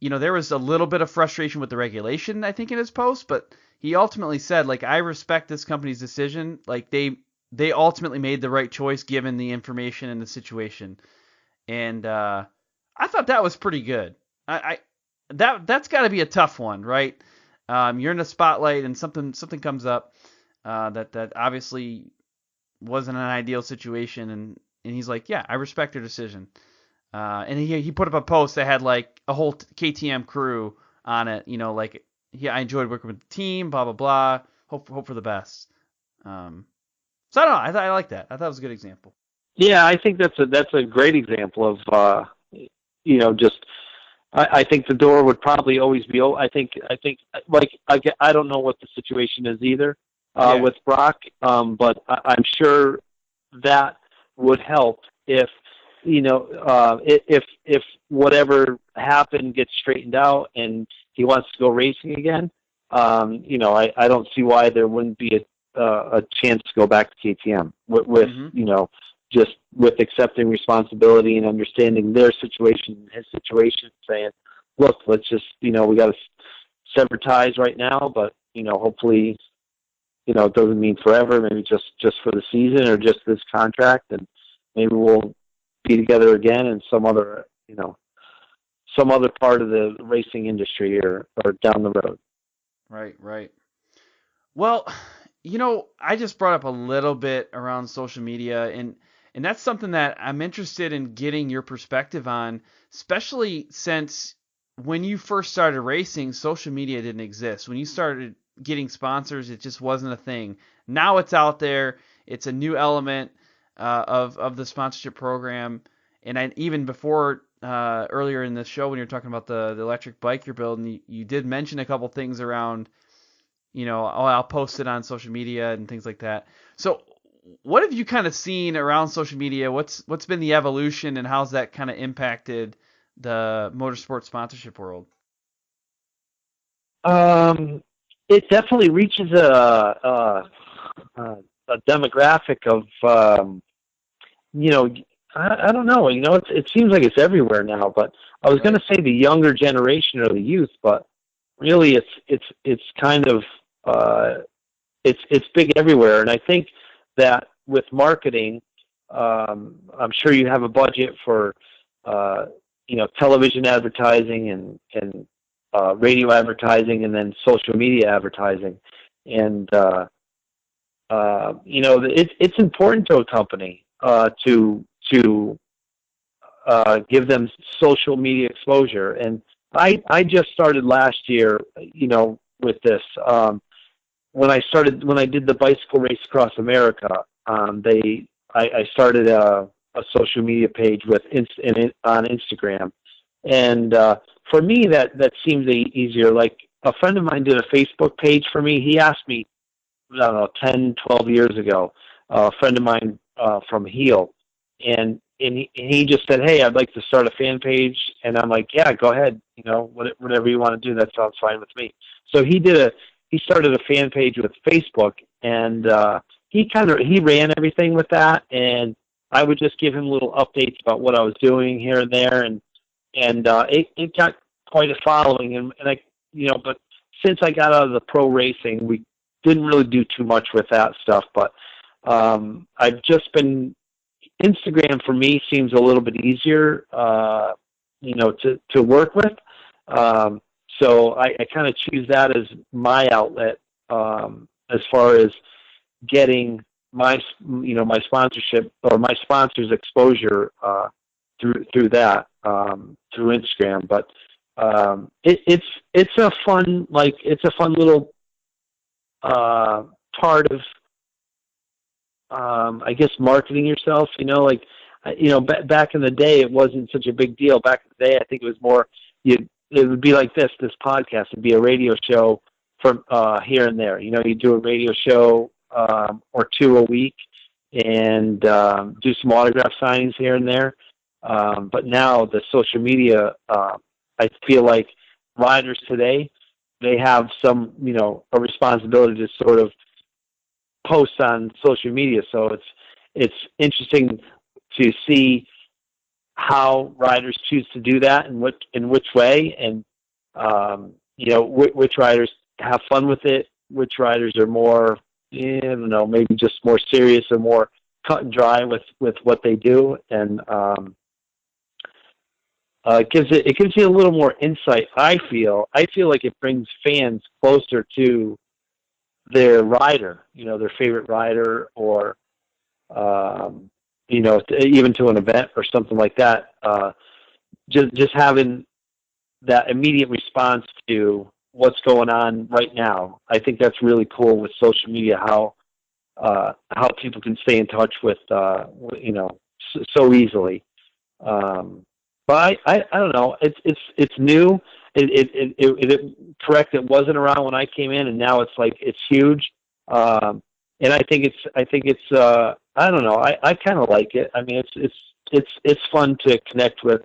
there was a little bit of frustration with the regulation, I think, in his post, but he ultimately said, I respect this company's decision. They ultimately made the right choice given the information and the situation. And I thought that was pretty good. That's got to be a tough one, right? You're in the spotlight and something comes up that obviously wasn't an ideal situation, and he's like, yeah, I respect your decision. And he put up a post that had a whole KTM crew on it, I enjoyed working with the team, blah blah blah. Hope for the best. So I don't know. I like that. I thought it was a good example. Yeah, I think that's a great example of I think the door would probably always be open. I think I don't know what the situation is either with Brock, but I'm sure that would help if if whatever happened gets straightened out and he wants to go racing again. I don't see why there wouldn't be a chance to go back to KTM with just with accepting responsibility and understanding their situation, his situation, saying, look, let's just, we got to sever ties right now, but, hopefully, it doesn't mean forever, maybe just for the season or just this contract. And maybe we'll, be together again in some other, some other part of the racing industry or down the road. Right, right. Well, I just brought up a little bit around social media, and that's something that I'm interested in getting your perspective on, especially since when you first started racing, social media didn't exist. When you started getting sponsors, it just wasn't a thing. Now it's out there. It's a new element of the sponsorship program. And even before earlier in the show, when you were talking about the electric bike you're building, you did mention a couple things around, I'll post it on social media and things like that. So what have you kind of seen around social media? What's been the evolution, and how's that kind of impacted the motorsport sponsorship world? It definitely reaches a demographic of, I don't know, it seems like it's everywhere now, but I was going to say the younger generation or the youth, but really it's kind of, it's big everywhere. And I think that with marketing, I'm sure you have a budget for, television advertising and radio advertising, and then social media advertising. And, it's important to a company to give them social media exposure. And I just started last year, with this. When I did the bicycle race across America, I started a social media page on Instagram. And for me, that seems easier. Like, a friend of mine did a Facebook page for me. He asked me, I don't know, 10, 12 years ago, a friend of mine from Heel, and he just said, "Hey, I'd like to start a fan page." And I'm like, "Yeah, go ahead. Whatever you want to do, that sounds fine with me." So he started a fan page with Facebook, and he ran everything with that, and I would just give him little updates about what I was doing here and there, and it got quite a following, and but since I got out of the pro racing, we didn't really do too much with that stuff. But I've just been, Instagram for me seems a little bit easier, to work with. So I kind of choose that as my outlet, as far as getting my sponsorship or my sponsors exposure, through that, through Instagram. But it's a fun little part of, I guess, marketing yourself. Back in the day, it wasn't such a big deal. Back in the day, I think it was more, it would be like this podcast would be a radio show from here and there. You do a radio show or two a week, and do some autograph signings here and there. But now the social media, I feel like riders today, they have some, a responsibility to sort of post on social media. So it's interesting to see how riders choose to do that, and in which way, and which riders have fun with it, which riders are more, I don't know, maybe just more serious or more cut and dry with what they do. And it gives you a little more insight. I feel like it brings fans closer to their rider, their favorite rider, or even to an event or something like that. Just having that immediate response to what's going on right now. I think that's really cool with social media, how people can stay in touch with, so easily. But I don't know. It's new. Correct. It wasn't around when I came in, and now it's huge. And I think it's I don't know. I kind of like it. I mean, it's fun to connect with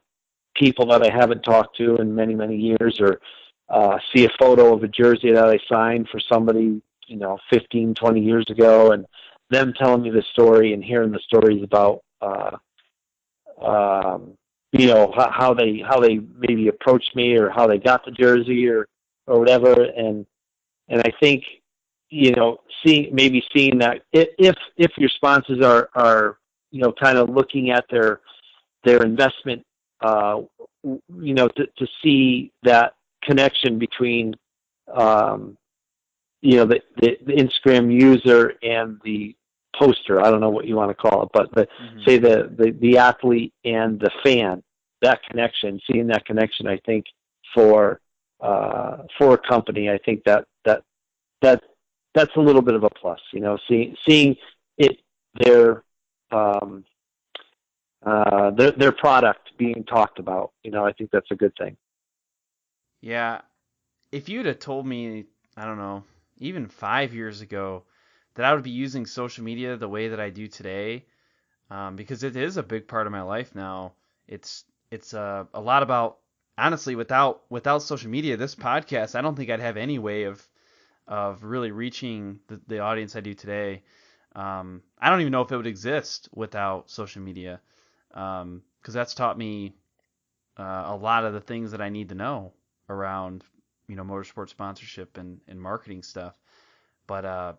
people that I haven't talked to in many, many years, or see a photo of a jersey that I signed for somebody, 15, 20 years ago, and them telling me the story and hearing the stories about, how they maybe approached me, or how they got the jersey, or whatever. And I think, seeing that if your sponsors are kind of looking at their their investment, to see that connection between, the Instagram user and the poster. I don't know what you want to call it, but say the athlete and the fan, that connection, seeing that connection, I think for a company, I think that's a little bit of a plus, seeing it, their product being talked about, I think that's a good thing. Yeah. If you'd have told me, I don't know, even 5 years ago, that I would be using social media the way that I do today, because it is a big part of my life now. It's a lot about, honestly, without social media, this podcast, I don't think I'd have any way of really reaching the audience I do today. I don't even know if it would exist without social media, because that's taught me a lot of the things that I need to know around, motorsport sponsorship and marketing stuff. But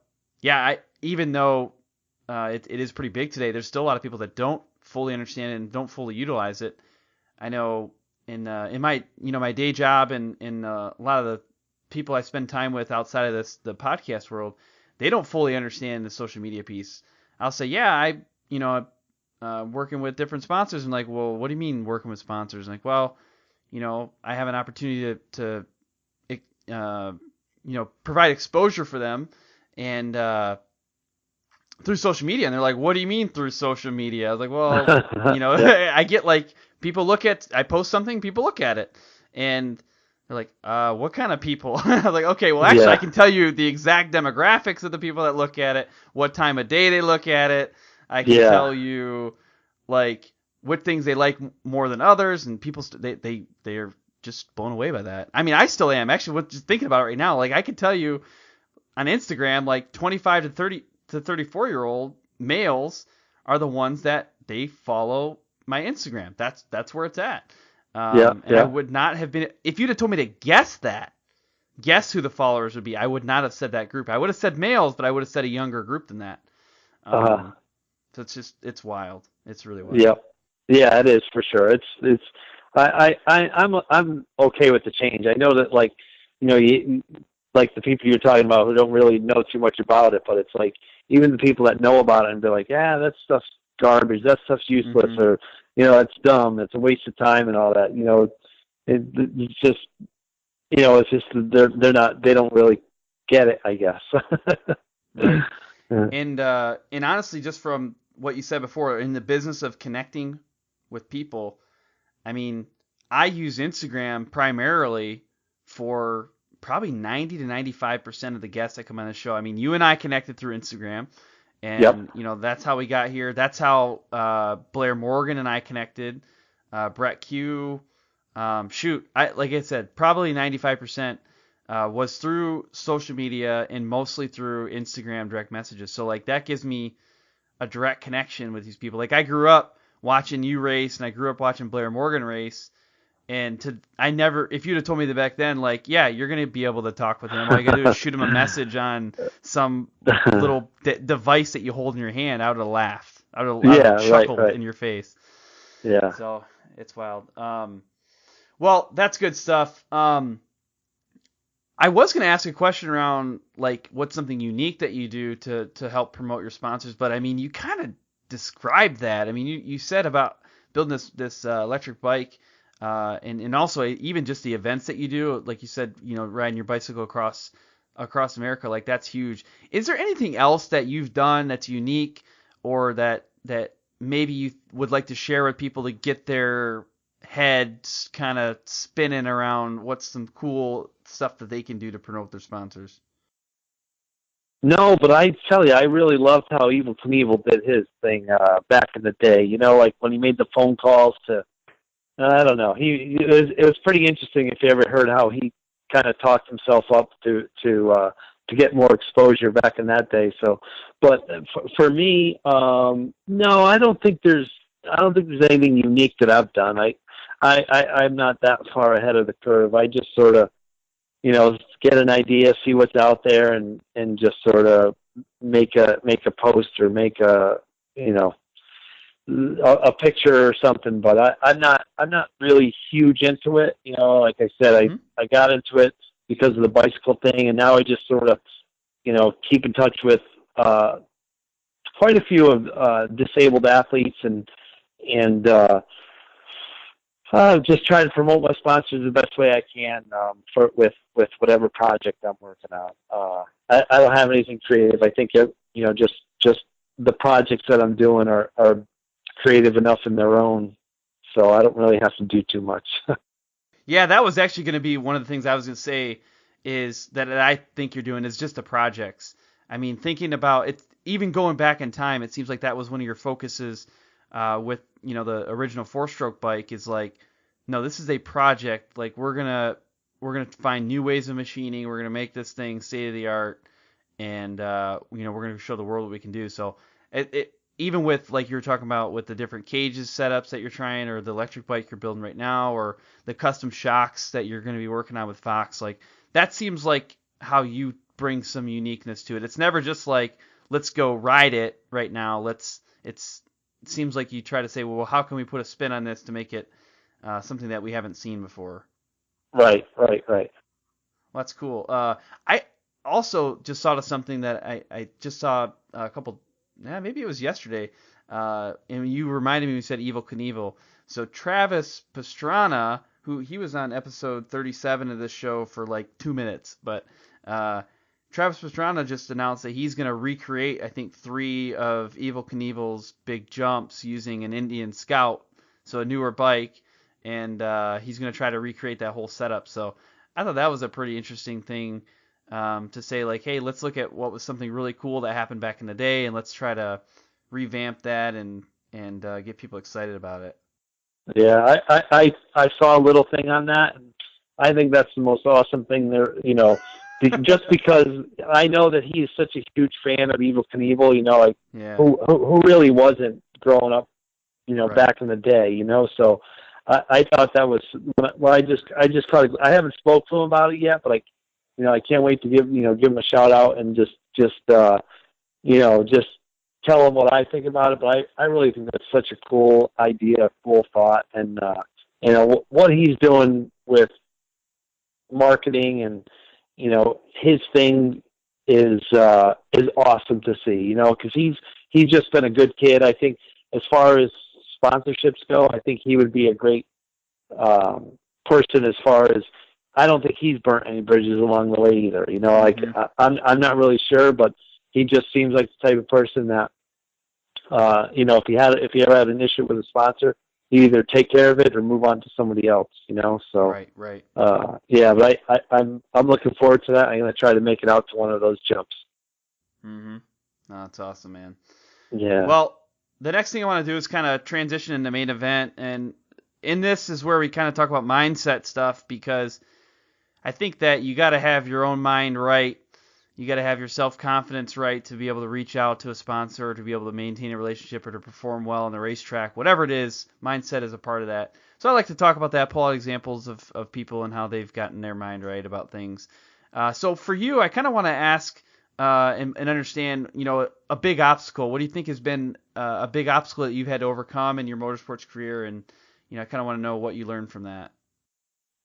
even though it is pretty big today, there's still a lot of people that don't fully understand it and don't fully utilize it. I know in my my day job and in a lot of the people I spend time with outside of the podcast world, they don't fully understand the social media piece. I'll say, working with different sponsors, and like, well, what do you mean working with sponsors? And like, well, I have an opportunity to provide exposure for them, and through social media. And they're like, what do you mean through social media? I was like, well, I get like I post something, people look at it, and they're like, what kind of people? I was like, okay, well, actually, I can tell you the exact demographics of the people that look at it, what time of day they look at it. I can tell you, like, what things they like more than others, and people they're just blown away by that. I mean, I still am. Actually, just thinking about it right now, like, I could tell you on Instagram, like 25 to 30 to 34-year-old males are the ones that they follow my Instagram. That's where it's at. I would not have been, if you'd have told me to guess who the followers would be, I would not have said that group. I would have said males, but I would have said a younger group than that. So it's wild. It's really wild. Yep. Yeah, it is for sure. I'm okay with the change. I know that, like, like the people you're talking about who don't really know too much about it, but it's like even the people that know about it and be like, yeah, that stuff's garbage, that stuff's useless, or it's dumb, it's a waste of time and all that. It's just they don't really get it, I guess. Right. And honestly, just from what you said before, in the business of connecting with people, I mean, I use Instagram primarily for probably 90 to 95% of the guests that come on the show. I mean, you and I connected through Instagram, and that's how we got here. That's how Blair Morgan and I connected. Brett Q. Like I said, probably 95% was through social media and mostly through Instagram direct messages. So like that gives me a direct connection with these people. Like I grew up watching you race, and I grew up watching Blair Morgan race. And if you'd have told me that back then, like, yeah, you're going to be able to talk with him. All you got to do is shoot him a message on some little device that you hold in your hand, I would have laughed. I would have chuckled in your face. Yeah. So it's wild. Well, that's good stuff. I was going to ask a question around, like, what's something unique that you do to help promote your sponsors. But, I mean, you kind of described that. I mean, you said about building this electric bike. And also even just the events that you do, like you said, riding your bicycle across America, like that's huge. Is there anything else that you've done that's unique, or that maybe you would like to share with people to get their heads kind of spinning around what's some cool stuff that they can do to promote their sponsors? No, but I tell you, I really loved how Evil Knievel did his thing back in the day. Like when he made the phone calls to, I don't know. It was pretty interesting if you ever heard how he kind of talked himself up to get more exposure back in that day. So, but for me, no, I don't think there's anything unique that I've done. I'm not that far ahead of the curve. I just sort of, get an idea, see what's out there, and just sort of make a post or make a, a picture or something, but I'm not really huge into it. You know, like I said, I got into it because of the bicycle thing, and now I just sort of, you know, keep in touch with quite a few of disabled athletes, and just try to promote my sponsors the best way I can with whatever project I'm working on. I don't have anything creative. I think you know, just the projects that I'm doing are creative enough in their own, so I don't really have to do too much. Yeah, that was actually going to be one of the things I was going to say, is that I think you're doing is just the projects. I mean, thinking about it, even going back in time, it seems like that was one of your focuses with, you know, the original 4-stroke bike, is like, no, this is a project. Like, we're gonna find new ways of machining. We're gonna make this thing state of the art, and you know, we're gonna show the world what we can do. So it even with, like you were talking about, with the different cages setups that you're trying, or the electric bike you're building right now, or the custom shocks that you're going to be working on with Fox, like, that seems like how you bring some uniqueness to it. It's never just like, let's go ride it right now. It seems like you try to say, well, how can we put a spin on this to make it something that we haven't seen before? Right. Well, that's cool. I also just thought of something that I just saw a couple, maybe it was yesterday, and you reminded me when you said Evel Knievel. So Travis Pastrana, who he was on episode 37 of this show for like 2 minutes, but Travis Pastrana just announced that he's going to recreate, I think, 3 of Evel Knievel's big jumps using an Indian Scout, so a newer bike, and he's going to try to recreate that whole setup. So I thought that was a pretty interesting thing to say, like, hey, let's look at what was something really cool that happened back in the day, and let's try to revamp that and get people excited about it. Yeah, I saw a little thing on that, and I think that's the most awesome thing there. You know, just because I know that he is such a huge fan of Evel Knievel. You know, like, who really wasn't growing up, you know, back in the day. You know, so I thought that was, well, I just probably, I haven't spoke to him about it yet, but you know, I can't wait to give him a shout out and just you know, just tell him what I think about it. But I really think that's such a cool idea, cool thought, and you know, what he's doing with marketing, and you know, his thing is awesome to see. You know, because he's just been a good kid. I think as far as sponsorships go, I think he would be a great person. As far as, I don't think he's burnt any bridges along the way either. You know, like, I'm not really sure, but he just seems like the type of person that, you know, if he ever had an issue with a sponsor, he'd either take care of it or move on to somebody else. You know, so right. Yeah, but I'm looking forward to that. I'm gonna try to make it out to one of those jumps. Mm-hmm. Oh, that's awesome, man. Yeah. Well, the next thing I want to do is kind of transition into main event, and in this is where we kind of talk about mindset stuff, because I think that you got to have your own mind right. You got to have your self-confidence right to be able to reach out to a sponsor, or to be able to maintain a relationship, or to perform well on the racetrack. Whatever it is, mindset is a part of that. So I like to talk about that, pull out examples of people and how they've gotten their mind right about things. So for you, I kind of want to ask and understand, you know, a big obstacle. What do you think has been a big obstacle that you've had to overcome in your motorsports career? And, you know, I kind of want to know what you learned from that.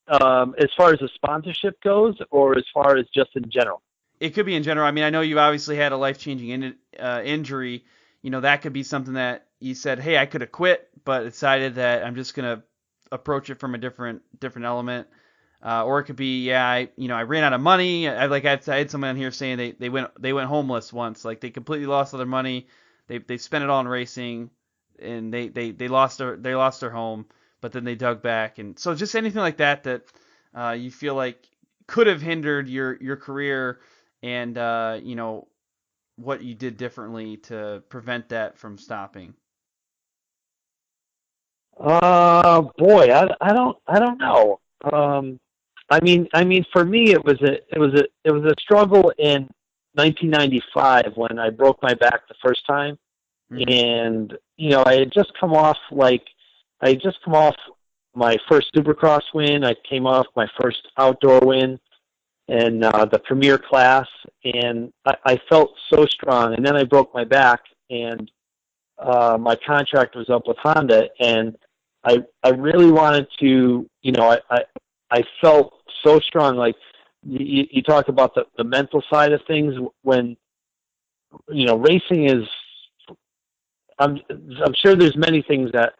As far as the sponsorship goes, or as far as just in general? It could be in general. I mean, I know you obviously had a life-changing injury. You know, that could be something that you said, hey, I could have quit, but decided that I'm just going to approach it from a different element. Or it could be, I ran out of money. I had someone on here saying they went homeless once. Like, they completely lost all their money. They spent it all in racing, and they lost their home, but then they dug back. And so just anything like that you feel like could have hindered your career, and you know, what you did differently to prevent that from stopping. Boy, I don't know. I mean, for me, it was a struggle in 1995 when I broke my back the first time, and you know, I had just come off my first Supercross win. I came off my first outdoor win, and the premier class, and I felt so strong. And then I broke my back, and my contract was up with Honda, and I really wanted to, I felt so strong. Like you talk about the mental side of things when, racing is, I'm sure there's many things that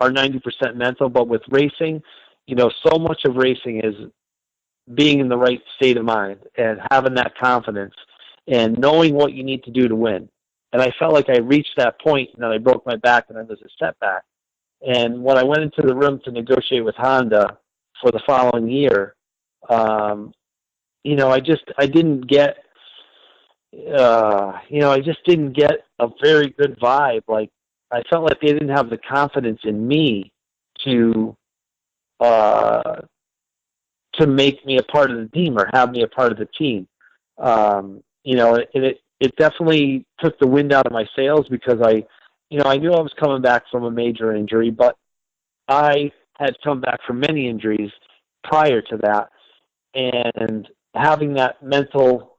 are 90% mental, but with racing, so much of racing is being in the right state of mind and having that confidence and knowing what you need to do to win. And I felt like I reached that point, and then I broke my back, and then there's a setback. And when I went into the room to negotiate with Honda for the following year, I didn't get, I just didn't get a very good vibe. Like, I felt like they didn't have the confidence in me to make me a part of the team or have me a part of the team. It definitely took the wind out of my sails because I knew I was coming back from a major injury, but I had come back from many injuries prior to that, and having that mental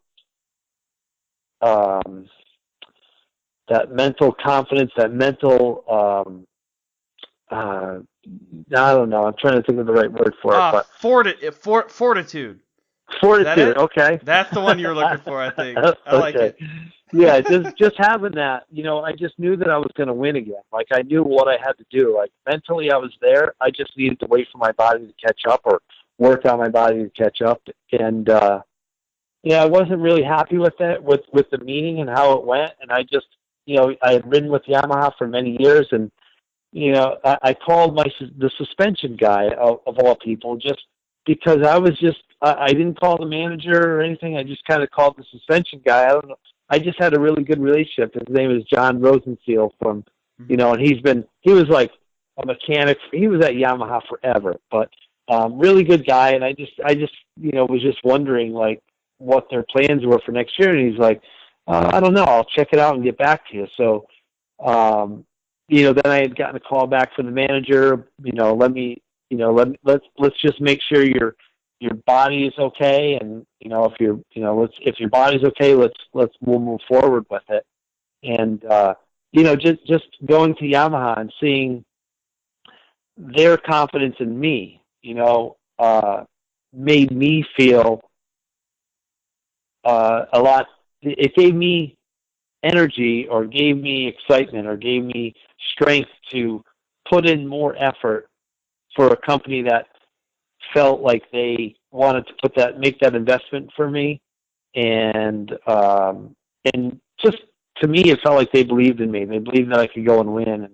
confidence, that mental, I don't know. I'm trying to think of the right word for it, but fortitude. Fortitude. Okay. That's the one you were looking for, I think. I like it. Yeah, just having that, I just knew that I was going to win again. Like, I knew what I had to do. Like, mentally I was there. I just needed to wait for my body to catch up or work on my body to catch up. And, I wasn't really happy with it, with the meeting and how it went. And I just, I had ridden with Yamaha for many years, and, I called the suspension guy of all people, just because I didn't call the manager or anything. I just kind of called the suspension guy. I don't know. I just had a really good relationship. His name is John Rosenfield from, and he was like a mechanic. He was at Yamaha forever, but really good guy. And I just was just wondering like what their plans were for next year. And he's like, I don't know. I'll check it out and get back to you. So, then I had gotten a call back from the manager. Let's just make sure your body is okay, and if your body's okay, we'll move forward with it. And just going to Yamaha and seeing their confidence in me, made me feel a lot. It gave me energy, or gave me excitement, or gave me strength to put in more effort for a company that felt like they wanted to make that investment for me. And just to me, it felt like they believed in me. They believed that I could go and win.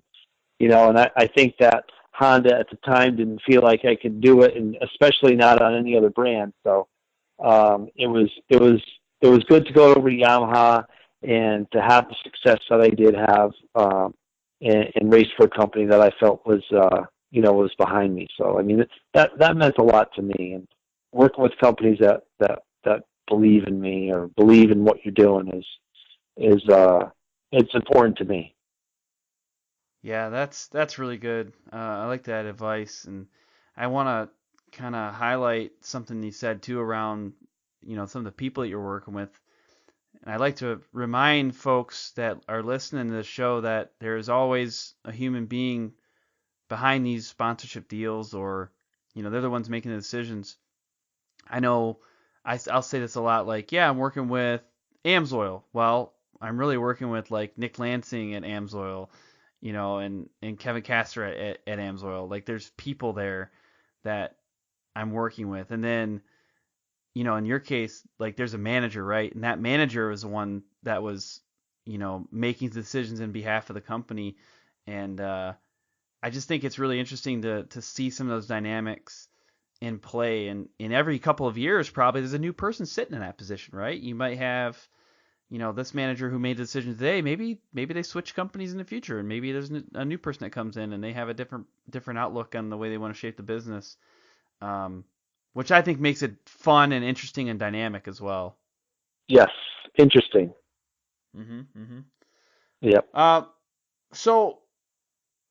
And I think that Honda at the time didn't feel like I could do it, and especially not on any other brand. So it was good to go over to Yamaha and to have the success that I did have, and race for a company that I felt was was behind me. So I mean, that meant a lot to me. And working with companies that believe in me or believe in what you're doing is it's important to me. Yeah, that's really good. I like that advice, and I want to kind of highlight something you said too around some of the people that you're working with. And I'd like to remind folks that are listening to this show that there's always a human being behind these sponsorship deals, or they're the ones making the decisions. I know I'll say this a lot, like, yeah, I'm working with AMSOIL. Well, I'm really working with like Nick Lansing at AMSOIL, and Kevin Castor at AMSOIL. Like, there's people there that I'm working with. And then, in your case, like, there's a manager, right? And that manager was the one that was, making decisions in behalf of the company. And I just think it's really interesting to see some of those dynamics in play. And in every couple of years, probably there's a new person sitting in that position, right? You might have, this manager who made the decision today, maybe they switch companies in the future, and maybe there's a new person that comes in and they have a different outlook on the way they want to shape the business, which I think makes it fun and interesting and dynamic as well. Yes, interesting. Yep. So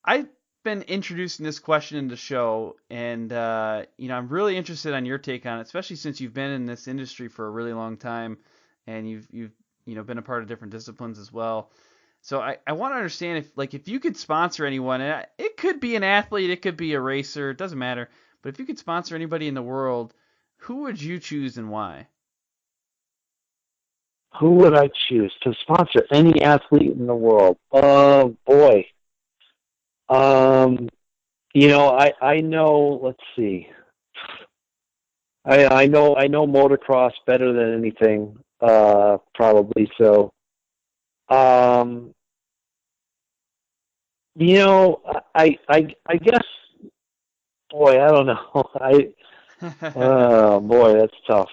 I've been introducing this question in the show, and I'm really interested on your take on it, especially since you've been in this industry for a really long time, and you've been a part of different disciplines as well. So I want to understand if you could sponsor anyone, and it could be an athlete, it could be a racer, it doesn't matter. But if you could sponsor anybody in the world, who would you choose and why? Who would I choose to sponsor any athlete in the world? Oh boy. I know. Let's see. I know motocross better than anything. Probably so. Um, I guess. Boy, I don't know. Oh boy, that's tough.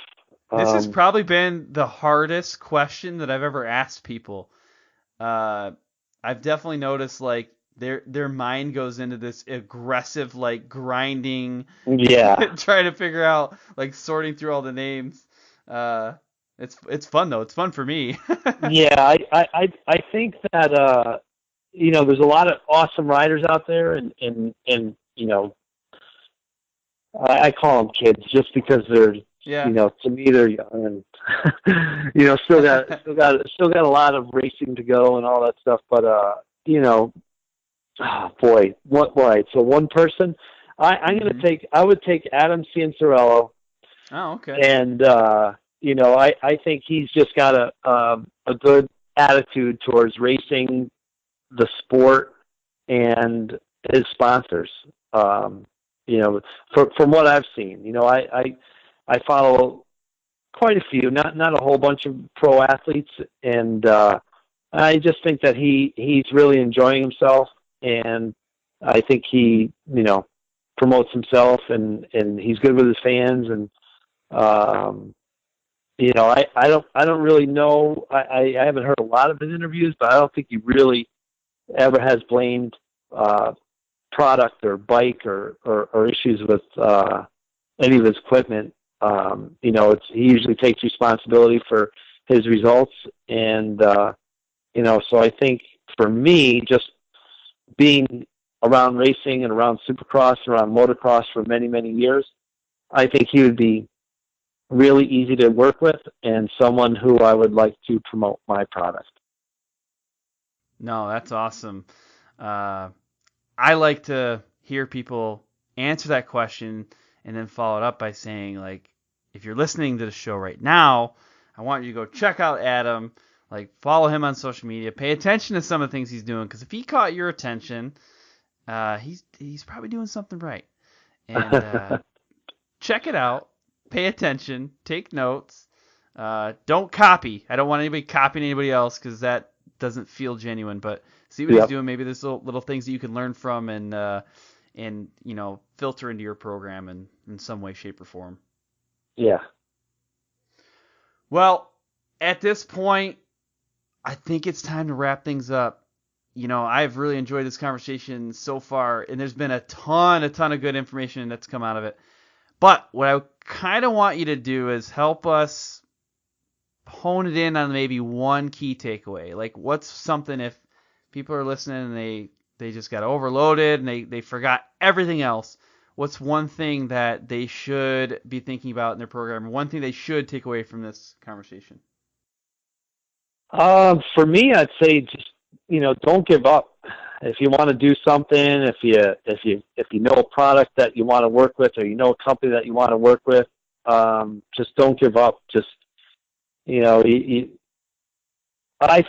This has probably been the hardest question that I've ever asked people. I've definitely noticed their mind goes into this aggressive grinding, trying to figure out sorting through all the names. It's fun though. It's fun for me. Yeah, I think that there's a lot of awesome riders out there, and I call them kids just because they're to me they're young and still got a lot of racing to go and all that stuff. But oh boy, what right? So one person, I would take Adam Cianciarulo. Oh, okay. And I think he's just got a good attitude towards racing, the sport, and his sponsors. From what I've seen, I follow quite a few, not a whole bunch of pro athletes, and I just think that he's really enjoying himself, and I think he promotes himself, and he's good with his fans, and I don't really know. I haven't heard a lot of his interviews, but I don't think he really ever has blamed product or bike or issues with any of his equipment. He usually takes responsibility for his results, and so I think for me, just being around racing and around Supercross and around motocross for many, many years, I think he would be really easy to work with and someone who I would like to promote my product. No, that's awesome. I like to hear people answer that question and then follow it up by saying, if you're listening to the show right now, I want you to go check out Adam, follow him on social media, pay attention to some of the things he's doing, because if he caught your attention, he's probably doing something right. And check it out. Pay attention, take notes, don't copy. I don't want anybody copying anybody else because that doesn't feel genuine, but see what he's doing. Maybe there's little things that you can learn from and filter into your program in some way, shape, or form. Yeah. Well, at this point, I think it's time to wrap things up. I've really enjoyed this conversation so far, and there's been a ton of good information that's come out of it. But what I kind of want you to do is help us hone it in on maybe one key takeaway. What's something if people are listening and they just got overloaded and they forgot everything else, what's one thing that they should be thinking about in their program, one thing they should take away from this conversation? For me, I'd say just, don't give up. If you want to do something, if you know a product that you want to work with, or a company that you want to work with, just don't give up. Just, I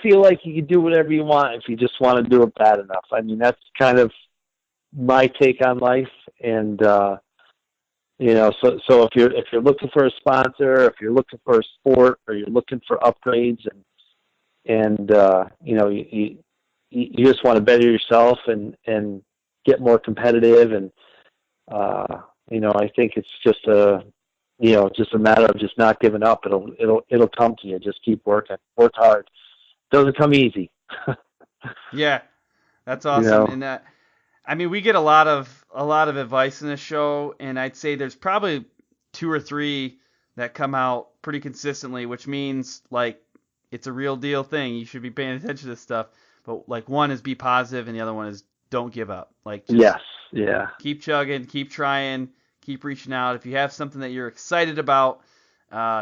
feel like you can do whatever you want if you just want to do it bad enough. I mean, that's kind of my take on life. And, so if you're looking for a sponsor, if you're looking for a sport, or you're looking for upgrades and you just want to better yourself and get more competitive. And, I think it's just a matter of just not giving up. It'll come to you. Just keep working, work hard. Doesn't come easy. Yeah, that's awesome. And we get a lot of advice in this show, and I'd say there's probably 2 or 3 that come out pretty consistently, which means it's a real deal thing. You should be paying attention to this stuff. But one is be positive, and the other one is don't give up. Yes, yeah. Keep chugging, keep trying, keep reaching out. If you have something that you're excited about,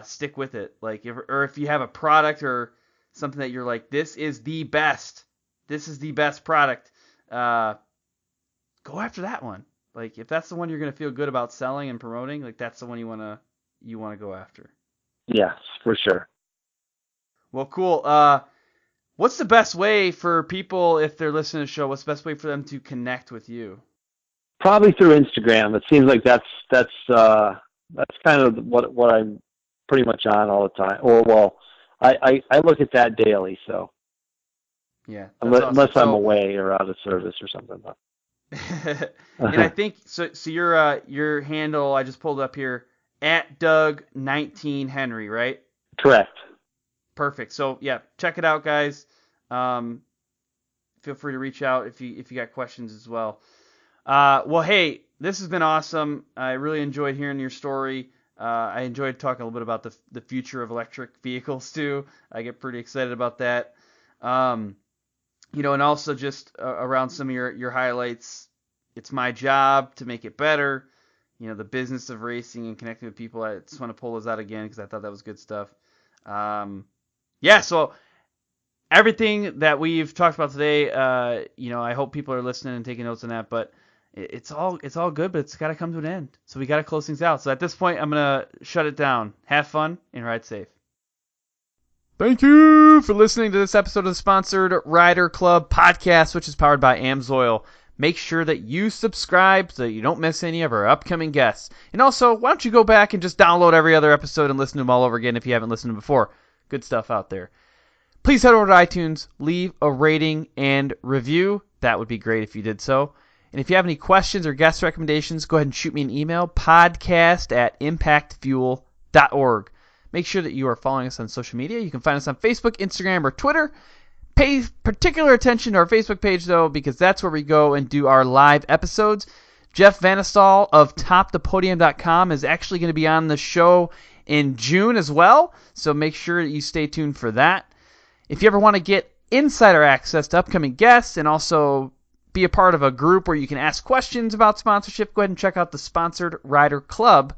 stick with it. If you have a product or something that you're this is the best, this is the best product, go after that one. Like, if that's the one you're going to feel good about selling and promoting, like, that's the one you want to go after. Yes, for sure. Well, cool. What's the best way for people, if they're listening to the show, what's the best way for them to connect with you? Probably through Instagram. It seems like that's kind of what I'm pretty much on all the time. Or, well, I look at that daily, so. Yeah. Unless I'm away or out of service or something. And I think so your handle, I just pulled up here, at Doug19Henry, right? Correct. Perfect. So yeah, check it out, guys. Feel free to reach out if you got questions as well. Well, hey, this has been awesome. I really enjoyed hearing your story. I enjoyed talking a little bit about the future of electric vehicles too. I get pretty excited about that. And also just around some of your highlights. It's my job to make it better. The business of racing and connecting with people. I just want to pull those out again because I thought that was good stuff. So everything that we've talked about today, I hope people are listening and taking notes on that, but it's all good, but it's got to come to an end. So we got to close things out. So at this point, I'm going to shut it down. Have fun and ride safe. Thank you for listening to this episode of the Sponsored Rider Club podcast, which is powered by AMSOIL. Make sure that you subscribe so that you don't miss any of our upcoming guests. And also, why don't you go back and just download every other episode and listen to them all over again if you haven't listened to them before. Good stuff out there. Please head over to iTunes, leave a rating and review. That would be great if you did so. And if you have any questions or guest recommendations, go ahead and shoot me an email, podcast@impactfuel.org. Make sure that you are following us on social media. You can find us on Facebook, Instagram, or Twitter. Pay particular attention to our Facebook page, though, because that's where we go and do our live episodes. Jeff Vanistal of TopThePodium.com is actually going to be on the show in June as well, so make sure that you stay tuned for that. If you ever want to get insider access to upcoming guests and also be a part of a group where you can ask questions about sponsorship, go ahead and check out the Sponsored Rider Club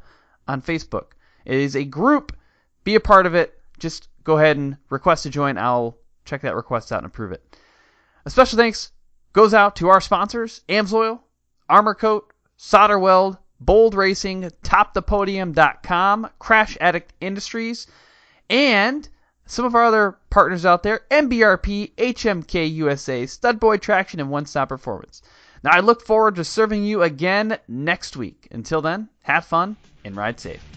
on Facebook. It is a group. Be a part of it. Just go ahead and request to join. I'll check that request out and approve it. A special thanks goes out to our sponsors, AMSOIL, Armor Kote, SolderWeld, Bold Racing, TopThePodium.com, Crash Addict Industries, and some of our other partners out there, MBRP, HMK USA, Studboy Traction, and One Stop Performance. Now, I look forward to serving you again next week. Until then, have fun and ride safe.